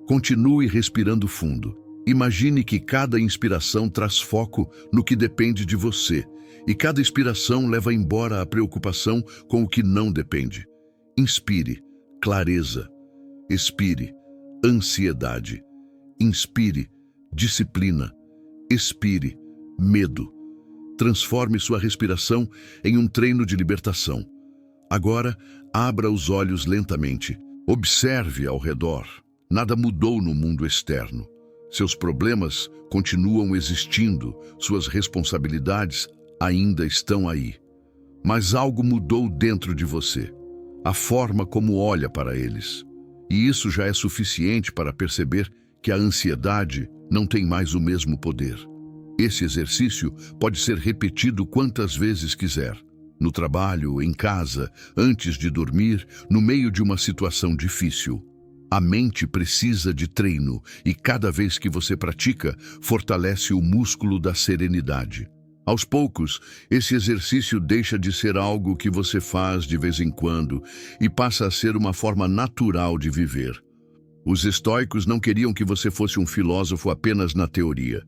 Continue respirando fundo. Imagine que cada inspiração traz foco no que depende de você, e cada expiração leva embora a preocupação com o que não depende. Inspire, clareza. Expire, ansiedade. Inspire, disciplina. Expire, medo. Transforme sua respiração em um treino de libertação. Agora, abra os olhos lentamente. Observe ao redor. Nada mudou no mundo externo. Seus problemas continuam existindo, suas responsabilidades ainda estão aí. Mas algo mudou dentro de você. A forma como olha para eles. E isso já é suficiente para perceber que a ansiedade não tem mais o mesmo poder. Esse exercício pode ser repetido quantas vezes quiser. No trabalho, em casa, antes de dormir, no meio de uma situação difícil. A mente precisa de treino e cada vez que você pratica, fortalece o músculo da serenidade. Aos poucos, esse exercício deixa de ser algo que você faz de vez em quando e passa a ser uma forma natural de viver. Os estoicos não queriam que você fosse um filósofo apenas na teoria.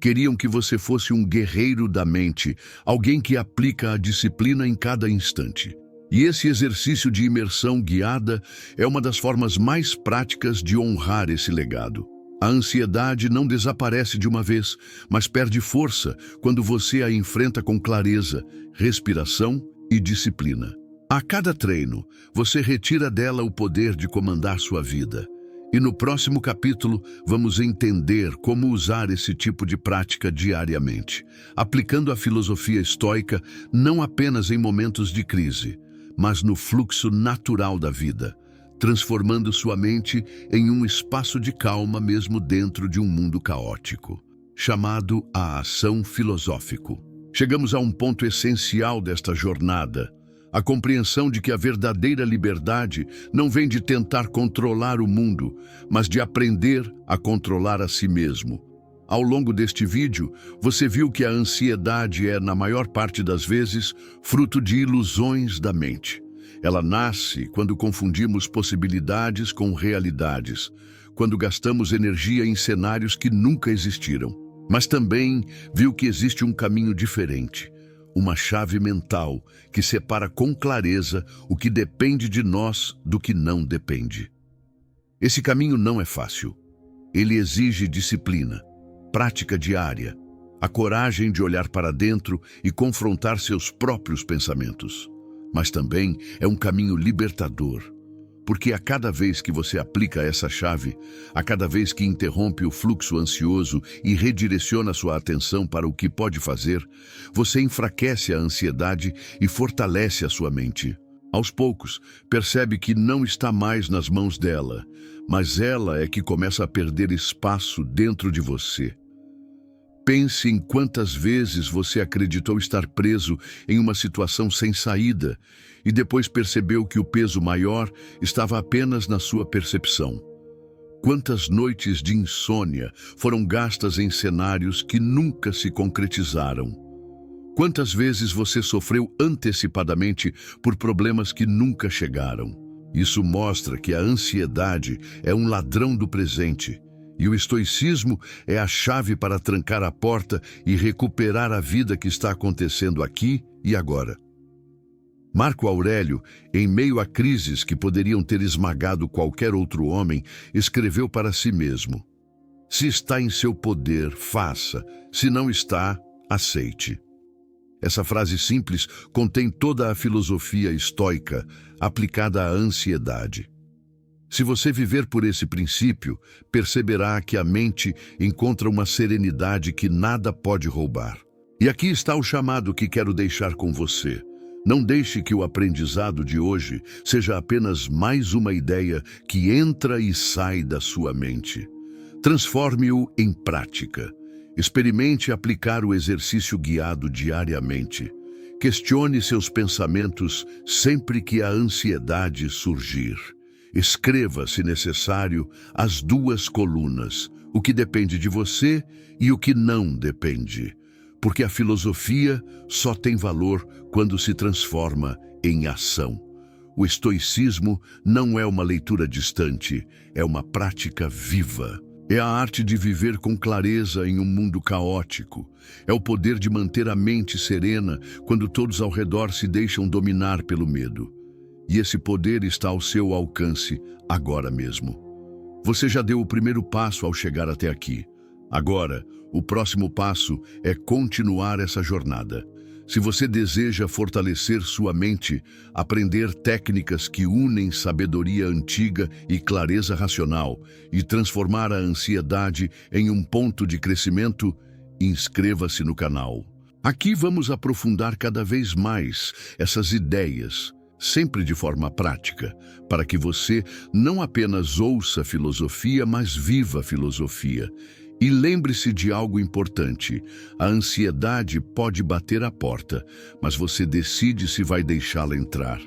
Queriam que você fosse um guerreiro da mente, alguém que aplica a disciplina em cada instante. E esse exercício de imersão guiada é uma das formas mais práticas de honrar esse legado. A ansiedade não desaparece de uma vez, mas perde força quando você a enfrenta com clareza, respiração e disciplina. A cada treino, você retira dela o poder de comandar sua vida. E no próximo capítulo, vamos entender como usar esse tipo de prática diariamente, aplicando a filosofia estoica não apenas em momentos de crise, mas no fluxo natural da vida, transformando sua mente em um espaço de calma mesmo dentro de um mundo caótico, chamado a ação filosófico. Chegamos a um ponto essencial desta jornada, a compreensão de que a verdadeira liberdade não vem de tentar controlar o mundo, mas de aprender a controlar a si mesmo. Ao longo deste vídeo, você viu que a ansiedade é, na maior parte das vezes, fruto de ilusões da mente. Ela nasce quando confundimos possibilidades com realidades, quando gastamos energia em cenários que nunca existiram. Mas também viu que existe um caminho diferente, uma chave mental que separa com clareza o que depende de nós do que não depende. Esse caminho não é fácil. Ele exige disciplina, prática diária, a coragem de olhar para dentro e confrontar seus próprios pensamentos. Mas também é um caminho libertador, porque a cada vez que você aplica essa chave, a cada vez que interrompe o fluxo ansioso e redireciona sua atenção para o que pode fazer, você enfraquece a ansiedade e fortalece a sua mente. Aos poucos, percebe que não está mais nas mãos dela, mas ela é que começa a perder espaço dentro de você. Pense em quantas vezes você acreditou estar preso em uma situação sem saída e depois percebeu que o peso maior estava apenas na sua percepção. Quantas noites de insônia foram gastas em cenários que nunca se concretizaram? Quantas vezes você sofreu antecipadamente por problemas que nunca chegaram? Isso mostra que a ansiedade é um ladrão do presente, e o estoicismo é a chave para trancar a porta e recuperar a vida que está acontecendo aqui e agora. Marco Aurélio, em meio a crises que poderiam ter esmagado qualquer outro homem, escreveu para si mesmo: "Se está em seu poder, faça. Se não está, aceite." Essa frase simples contém toda a filosofia estoica aplicada à ansiedade. Se você viver por esse princípio, perceberá que a mente encontra uma serenidade que nada pode roubar. E aqui está o chamado que quero deixar com você. Não deixe que o aprendizado de hoje seja apenas mais uma ideia que entra e sai da sua mente. Transforme-o em prática. Experimente aplicar o exercício guiado diariamente. Questione seus pensamentos sempre que a ansiedade surgir. Escreva, se necessário, as duas colunas, o que depende de você e o que não depende. Porque a filosofia só tem valor quando se transforma em ação. O estoicismo não é uma leitura distante, é uma prática viva. É a arte de viver com clareza em um mundo caótico. É o poder de manter a mente serena quando todos ao redor se deixam dominar pelo medo. E esse poder está ao seu alcance agora mesmo. Você já deu o primeiro passo ao chegar até aqui. Agora, o próximo passo é continuar essa jornada. Se você deseja fortalecer sua mente, aprender técnicas que unem sabedoria antiga e clareza racional e transformar a ansiedade em um ponto de crescimento, inscreva-se no canal. Aqui vamos aprofundar cada vez mais essas ideias, sempre de forma prática, para que você não apenas ouça filosofia, mas viva filosofia. E lembre-se de algo importante: a ansiedade pode bater à porta, mas você decide se vai deixá-la entrar.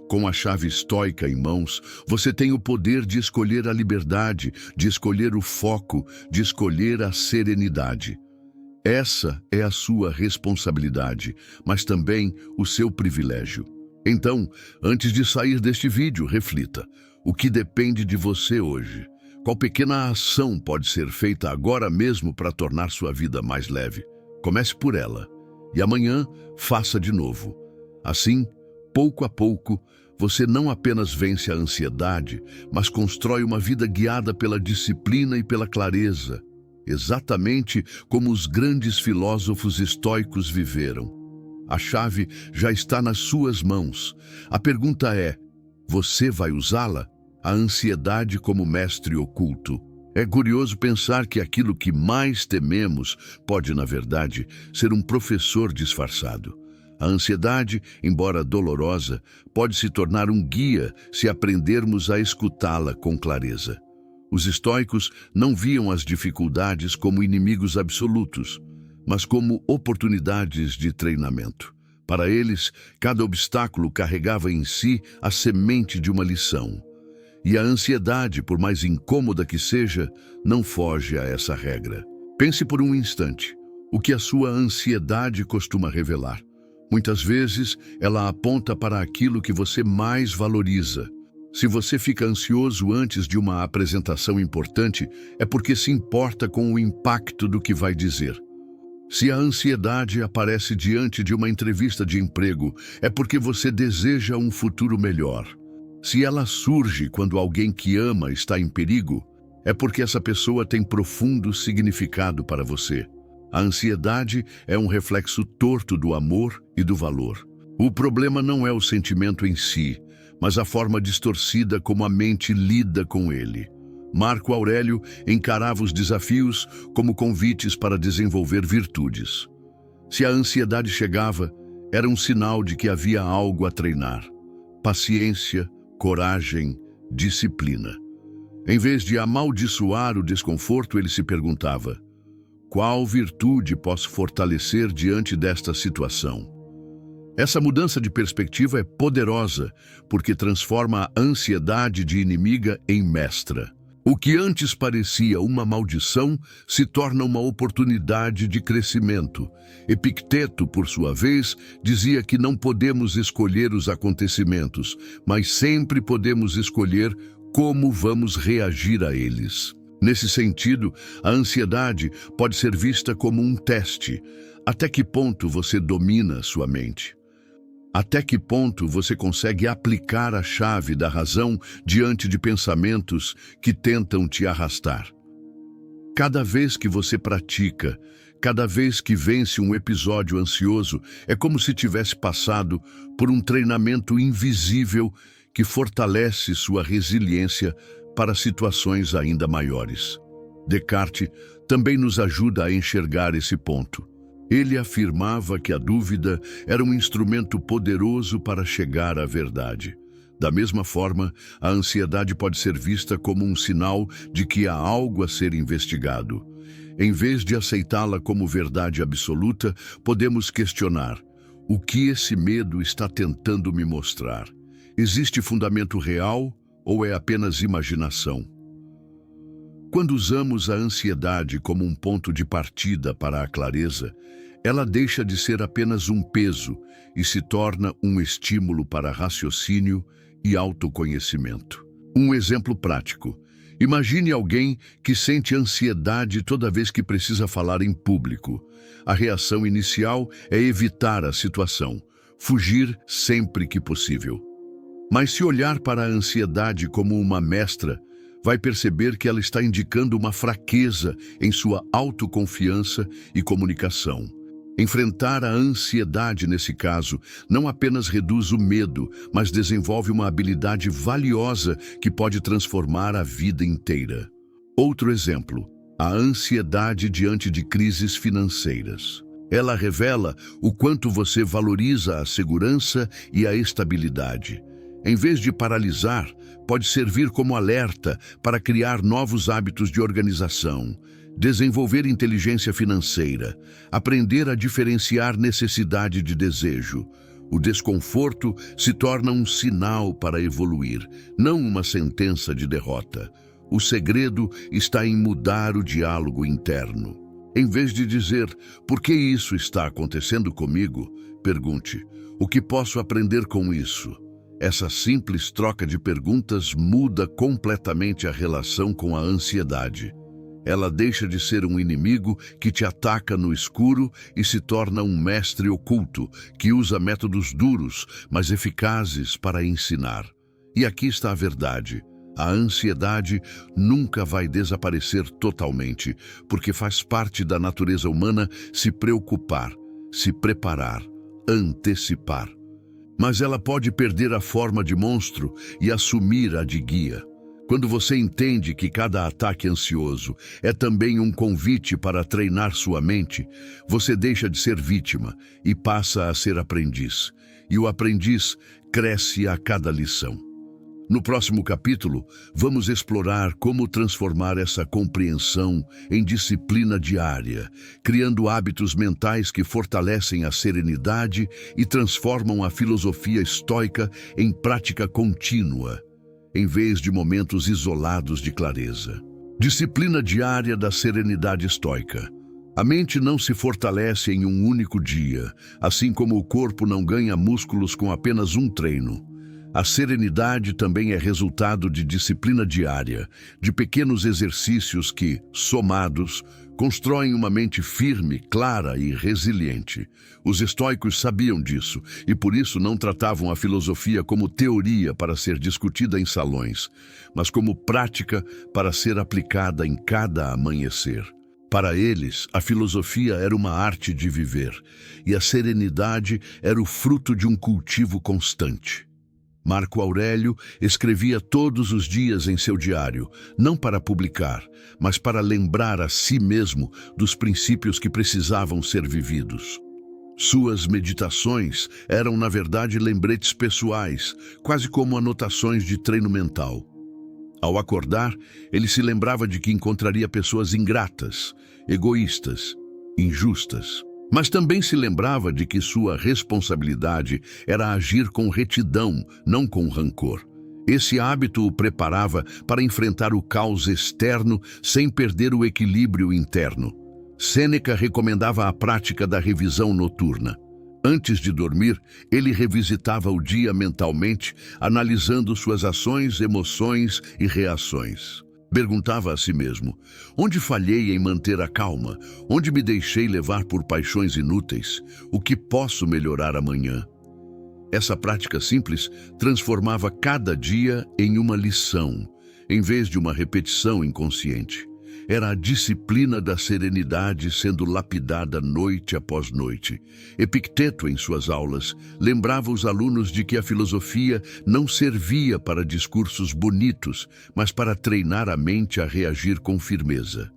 Com a chave estoica em mãos, você tem o poder de escolher a liberdade, de escolher o foco, de escolher a serenidade. Essa é a sua responsabilidade, mas também o seu privilégio. Então, antes de sair deste vídeo, reflita: o que depende de você hoje? Qual pequena ação pode ser feita agora mesmo para tornar sua vida mais leve? Comece por ela e amanhã faça de novo. Assim, pouco a pouco, você não apenas vence a ansiedade, mas constrói uma vida guiada pela disciplina e pela clareza, exatamente como os grandes filósofos estoicos viveram. A chave já está nas suas mãos. A pergunta é: você vai usá-la? A ansiedade como mestre oculto. É curioso pensar que aquilo que mais tememos pode, na verdade, ser um professor disfarçado. A ansiedade, embora dolorosa, pode se tornar um guia se aprendermos a escutá-la com clareza. Os estoicos não viam as dificuldades como inimigos absolutos, mas como oportunidades de treinamento. Para eles, cada obstáculo carregava em si a semente de uma lição. E a ansiedade, por mais incômoda que seja, não foge a essa regra. Pense por um instante: o que a sua ansiedade costuma revelar? Muitas vezes, ela aponta para aquilo que você mais valoriza. Se você fica ansioso antes de uma apresentação importante, é porque se importa com o impacto do que vai dizer. Se a ansiedade aparece diante de uma entrevista de emprego, é porque você deseja um futuro melhor. Se ela surge quando alguém que ama está em perigo, é porque essa pessoa tem profundo significado para você. A ansiedade é um reflexo torto do amor e do valor. O problema não é o sentimento em si, mas a forma distorcida como a mente lida com ele. Marco Aurélio encarava os desafios como convites para desenvolver virtudes. Se a ansiedade chegava, era um sinal de que havia algo a treinar. Paciência, coragem, disciplina. Em vez de amaldiçoar o desconforto, ele se perguntava: qual virtude posso fortalecer diante desta situação? Essa mudança de perspectiva é poderosa, porque transforma a ansiedade de inimiga em mestra. O que antes parecia uma maldição se torna uma oportunidade de crescimento. Epicteto, por sua vez, dizia que não podemos escolher os acontecimentos, mas sempre podemos escolher como vamos reagir a eles. Nesse sentido, a ansiedade pode ser vista como um teste. Até que ponto você domina sua mente? Até que ponto você consegue aplicar a chave da razão diante de pensamentos que tentam te arrastar? Cada vez que você pratica, cada vez que vence um episódio ansioso, é como se tivesse passado por um treinamento invisível que fortalece sua resiliência para situações ainda maiores. Descartes também nos ajuda a enxergar esse ponto. Ele afirmava que a dúvida era um instrumento poderoso para chegar à verdade. Da mesma forma, a ansiedade pode ser vista como um sinal de que há algo a ser investigado. Em vez de aceitá-la como verdade absoluta, podemos questionar: o que esse medo está tentando me mostrar? Existe fundamento real ou é apenas imaginação? Quando usamos a ansiedade como um ponto de partida para a clareza, ela deixa de ser apenas um peso e se torna um estímulo para raciocínio e autoconhecimento. Um exemplo prático: imagine alguém que sente ansiedade toda vez que precisa falar em público. A reação inicial é evitar a situação, fugir sempre que possível. Mas se olhar para a ansiedade como uma mestra, vai perceber que ela está indicando uma fraqueza em sua autoconfiança e comunicação. Enfrentar a ansiedade, nesse caso, não apenas reduz o medo, mas desenvolve uma habilidade valiosa que pode transformar a vida inteira. Outro exemplo: a ansiedade diante de crises financeiras. Ela revela o quanto você valoriza a segurança e a estabilidade. Em vez de paralisar, pode servir como alerta para criar novos hábitos de organização, desenvolver inteligência financeira, aprender a diferenciar necessidade de desejo. O desconforto se torna um sinal para evoluir, não uma sentença de derrota. O segredo está em mudar o diálogo interno. Em vez de dizer: por que isso está acontecendo comigo? Pergunte: o que posso aprender com isso? Essa simples troca de perguntas muda completamente a relação com a ansiedade. Ela deixa de ser um inimigo que te ataca no escuro e se torna um mestre oculto que usa métodos duros, mas eficazes para ensinar. E aqui está a verdade: a ansiedade nunca vai desaparecer totalmente, porque faz parte da natureza humana se preocupar, se preparar, antecipar. Mas ela pode perder a forma de monstro e assumir a de guia. Quando você entende que cada ataque ansioso é também um convite para treinar sua mente, você deixa de ser vítima e passa a ser aprendiz. E o aprendiz cresce a cada lição. No próximo capítulo, vamos explorar como transformar essa compreensão em disciplina diária, criando hábitos mentais que fortalecem a serenidade e transformam a filosofia estoica em prática contínua, em vez de momentos isolados de clareza. Disciplina diária da serenidade estoica. A mente não se fortalece em um único dia, assim como o corpo não ganha músculos com apenas um treino. A serenidade também é resultado de disciplina diária, de pequenos exercícios que, somados, constroem uma mente firme, clara e resiliente. Os estoicos sabiam disso e por isso não tratavam a filosofia como teoria para ser discutida em salões, mas como prática para ser aplicada em cada amanhecer. Para eles, a filosofia era uma arte de viver e a serenidade era o fruto de um cultivo constante. Marco Aurélio escrevia todos os dias em seu diário, não para publicar, mas para lembrar a si mesmo dos princípios que precisavam ser vividos. Suas meditações eram, na verdade, lembretes pessoais, quase como anotações de treino mental. Ao acordar, ele se lembrava de que encontraria pessoas ingratas, egoístas, injustas. Mas também se lembrava de que sua responsabilidade era agir com retidão, não com rancor. Esse hábito o preparava para enfrentar o caos externo sem perder o equilíbrio interno. Sêneca recomendava a prática da revisão noturna. Antes de dormir, ele revisitava o dia mentalmente, analisando suas ações, emoções e reações. Perguntava a si mesmo: onde falhei em manter a calma? Onde me deixei levar por paixões inúteis? O que posso melhorar amanhã? Essa prática simples transformava cada dia em uma lição, em vez de uma repetição inconsciente. Era a disciplina da serenidade sendo lapidada noite após noite. Epicteto, em suas aulas, lembrava os alunos de que a filosofia não servia para discursos bonitos, mas para treinar a mente a reagir com firmeza.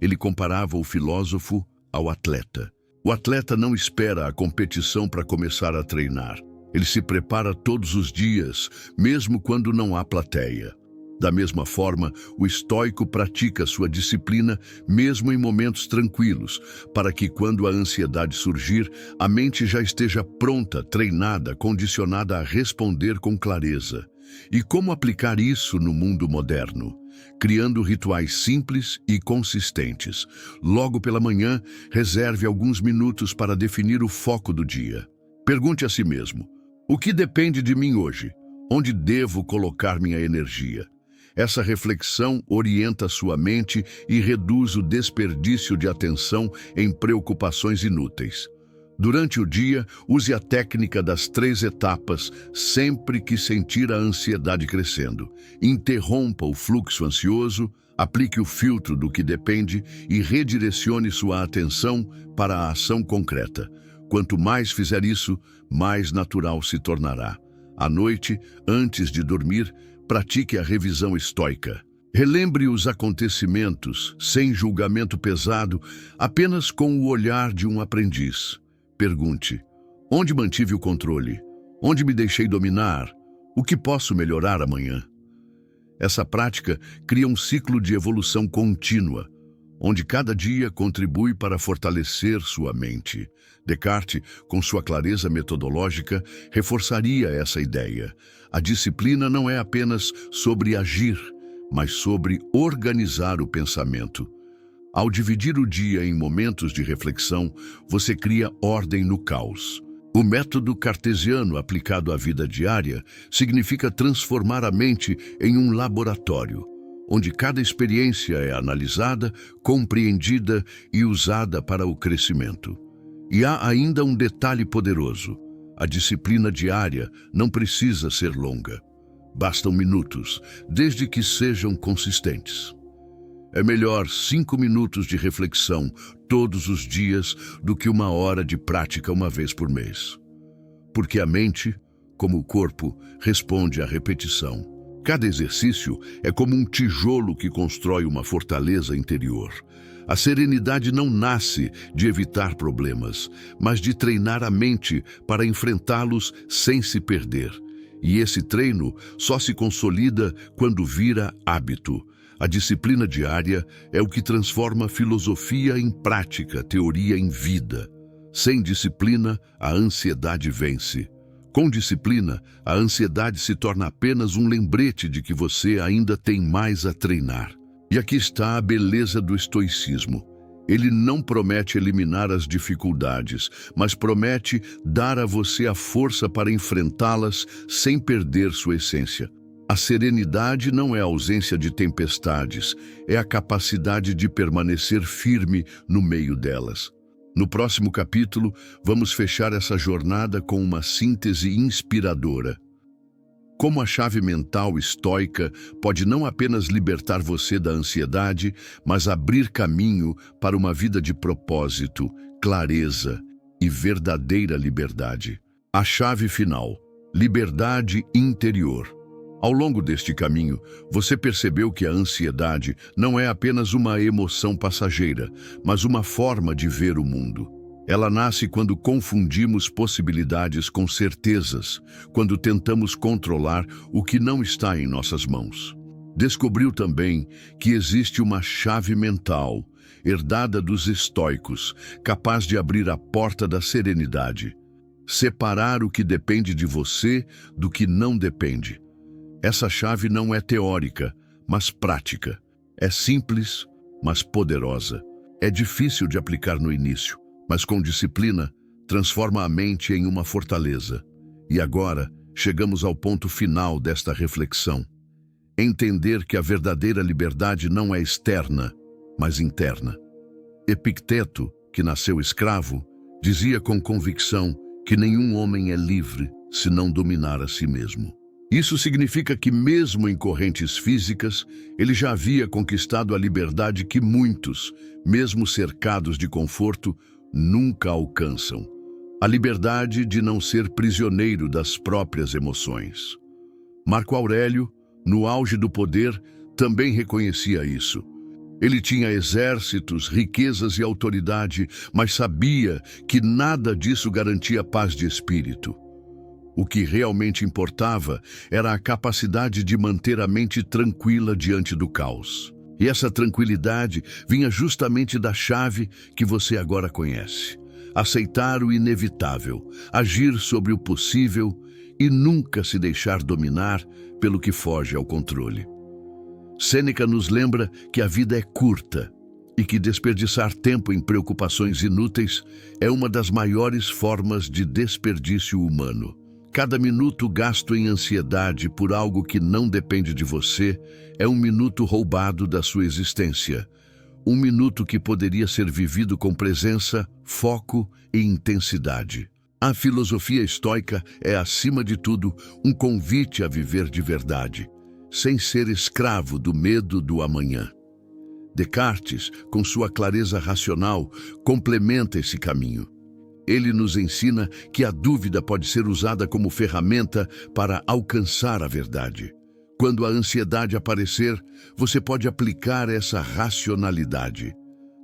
Ele comparava o filósofo ao atleta. O atleta não espera a competição para começar a treinar. Ele se prepara todos os dias, mesmo quando não há plateia. Da mesma forma, o estoico pratica sua disciplina mesmo em momentos tranquilos, para que quando a ansiedade surgir, a mente já esteja pronta, treinada, condicionada a responder com clareza. E como aplicar isso no mundo moderno? Criando rituais simples e consistentes. Logo pela manhã, reserve alguns minutos para definir o foco do dia. Pergunte a si mesmo: o que depende de mim hoje? Onde devo colocar minha energia? Essa reflexão orienta sua mente e reduz o desperdício de atenção em preocupações inúteis. Durante o dia, use a técnica das 3 etapas sempre que sentir a ansiedade crescendo. Interrompa o fluxo ansioso, aplique o filtro do que depende e redirecione sua atenção para a ação concreta. Quanto mais fizer isso, mais natural se tornará. À noite, antes de dormir, pratique a revisão estoica. Relembre os acontecimentos, sem julgamento pesado, apenas com o olhar de um aprendiz. Pergunte: onde mantive o controle? Onde me deixei dominar? O que posso melhorar amanhã? Essa prática cria um ciclo de evolução contínua, onde cada dia contribui para fortalecer sua mente. Descartes, com sua clareza metodológica, reforçaria essa ideia. A disciplina não é apenas sobre agir, mas sobre organizar o pensamento. Ao dividir o dia em momentos de reflexão, você cria ordem no caos. O método cartesiano aplicado à vida diária significa transformar a mente em um laboratório, onde cada experiência é analisada, compreendida e usada para o crescimento. E há ainda um detalhe poderoso: a disciplina diária não precisa ser longa. Bastam minutos, desde que sejam consistentes. É melhor 5 minutos de reflexão todos os dias do que 1 hora de prática uma vez por mês. Porque a mente, como o corpo, responde à repetição. Cada exercício é como um tijolo que constrói uma fortaleza interior. A serenidade não nasce de evitar problemas, mas de treinar a mente para enfrentá-los sem se perder. E esse treino só se consolida quando vira hábito. A disciplina diária é o que transforma a filosofia em prática, teoria em vida. Sem disciplina, a ansiedade vence. Com disciplina, a ansiedade se torna apenas um lembrete de que você ainda tem mais a treinar. E aqui está a beleza do estoicismo. Ele não promete eliminar as dificuldades, mas promete dar a você a força para enfrentá-las sem perder sua essência. A serenidade não é a ausência de tempestades, é a capacidade de permanecer firme no meio delas. No próximo capítulo, vamos fechar essa jornada com uma síntese inspiradora. Como a chave mental estoica pode não apenas libertar você da ansiedade, mas abrir caminho para uma vida de propósito, clareza e verdadeira liberdade. A chave final: liberdade interior. Ao longo deste caminho, você percebeu que a ansiedade não é apenas uma emoção passageira, mas uma forma de ver o mundo. Ela nasce quando confundimos possibilidades com certezas, quando tentamos controlar o que não está em nossas mãos. Descobriu também que existe uma chave mental, herdada dos estoicos, capaz de abrir a porta da serenidade. Separar o que depende de você do que não depende. Essa chave não é teórica, mas prática. É simples, mas poderosa. É difícil de aplicar no início, mas com disciplina, transforma a mente em uma fortaleza. E agora, chegamos ao ponto final desta reflexão. Entender que a verdadeira liberdade não é externa, mas interna. Epicteto, que nasceu escravo, dizia com convicção que nenhum homem é livre se não dominar a si mesmo. Isso significa que, mesmo em correntes físicas, ele já havia conquistado a liberdade que muitos, mesmo cercados de conforto, nunca alcançam. A liberdade de não ser prisioneiro das próprias emoções. Marco Aurélio, no auge do poder, também reconhecia isso. Ele tinha exércitos, riquezas e autoridade, mas sabia que nada disso garantia paz de espírito. O que realmente importava era a capacidade de manter a mente tranquila diante do caos. E essa tranquilidade vinha justamente da chave que você agora conhece. Aceitar o inevitável, agir sobre o possível e nunca se deixar dominar pelo que foge ao controle. Sêneca nos lembra que a vida é curta e que desperdiçar tempo em preocupações inúteis é uma das maiores formas de desperdício humano. Cada minuto gasto em ansiedade por algo que não depende de você é um minuto roubado da sua existência. Um minuto que poderia ser vivido com presença, foco e intensidade. A filosofia estoica é, acima de tudo, um convite a viver de verdade, sem ser escravo do medo do amanhã. Descartes, com sua clareza racional, complementa esse caminho. Ele nos ensina que a dúvida pode ser usada como ferramenta para alcançar a verdade. Quando a ansiedade aparecer, você pode aplicar essa racionalidade.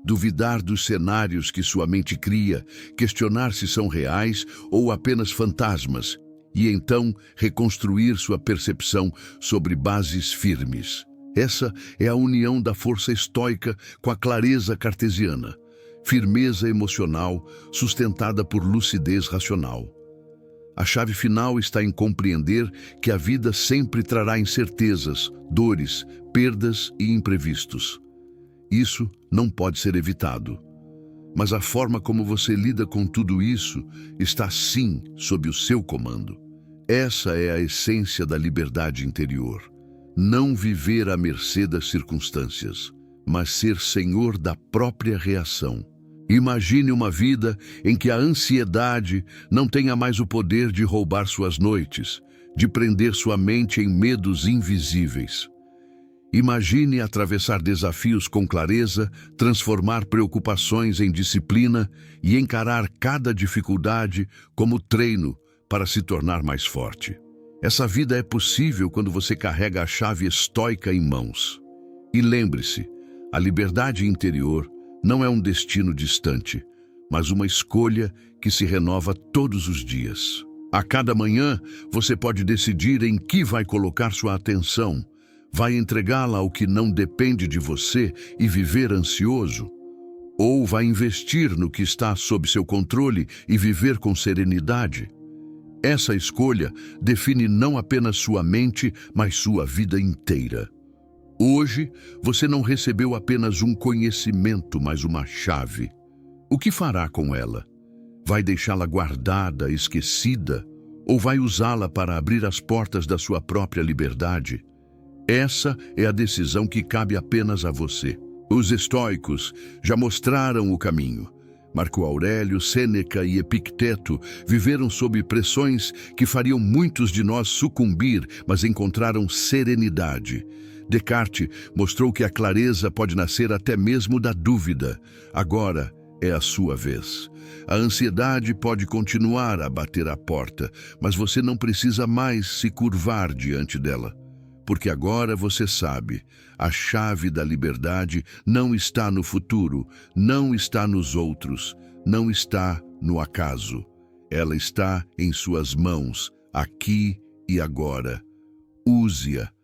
Duvidar dos cenários que sua mente cria, questionar se são reais ou apenas fantasmas, e então reconstruir sua percepção sobre bases firmes. Essa é a união da força estoica com a clareza cartesiana. Firmeza emocional sustentada por lucidez racional. A chave final está em compreender que a vida sempre trará incertezas, dores, perdas e imprevistos. Isso não pode ser evitado. Mas a forma como você lida com tudo isso está sim sob o seu comando. Essa é a essência da liberdade interior. Não viver à mercê das circunstâncias, mas ser senhor da própria reação. Imagine uma vida em que a ansiedade não tenha mais o poder de roubar suas noites, de prender sua mente em medos invisíveis. Imagine atravessar desafios com clareza, transformar preocupações em disciplina e encarar cada dificuldade como treino para se tornar mais forte. Essa vida é possível quando você carrega a chave estoica em mãos. E lembre-se, a liberdade interior não é um destino distante, mas uma escolha que se renova todos os dias. A cada manhã, você pode decidir em que vai colocar sua atenção. Vai entregá-la ao que não depende de você e viver ansioso? Ou vai investir no que está sob seu controle e viver com serenidade? Essa escolha define não apenas sua mente, mas sua vida inteira. Hoje, você não recebeu apenas um conhecimento, mas uma chave. O que fará com ela? Vai deixá-la guardada, esquecida? Ou vai usá-la para abrir as portas da sua própria liberdade? Essa é a decisão que cabe apenas a você. Os estoicos já mostraram o caminho. Marco Aurélio, Sêneca e Epicteto viveram sob pressões que fariam muitos de nós sucumbir, mas encontraram serenidade. Descartes mostrou que a clareza pode nascer até mesmo da dúvida. Agora é a sua vez. A ansiedade pode continuar a bater à porta, mas você não precisa mais se curvar diante dela. Porque agora você sabe, a chave da liberdade não está no futuro, não está nos outros, não está no acaso. Ela está em suas mãos, aqui e agora. Use-a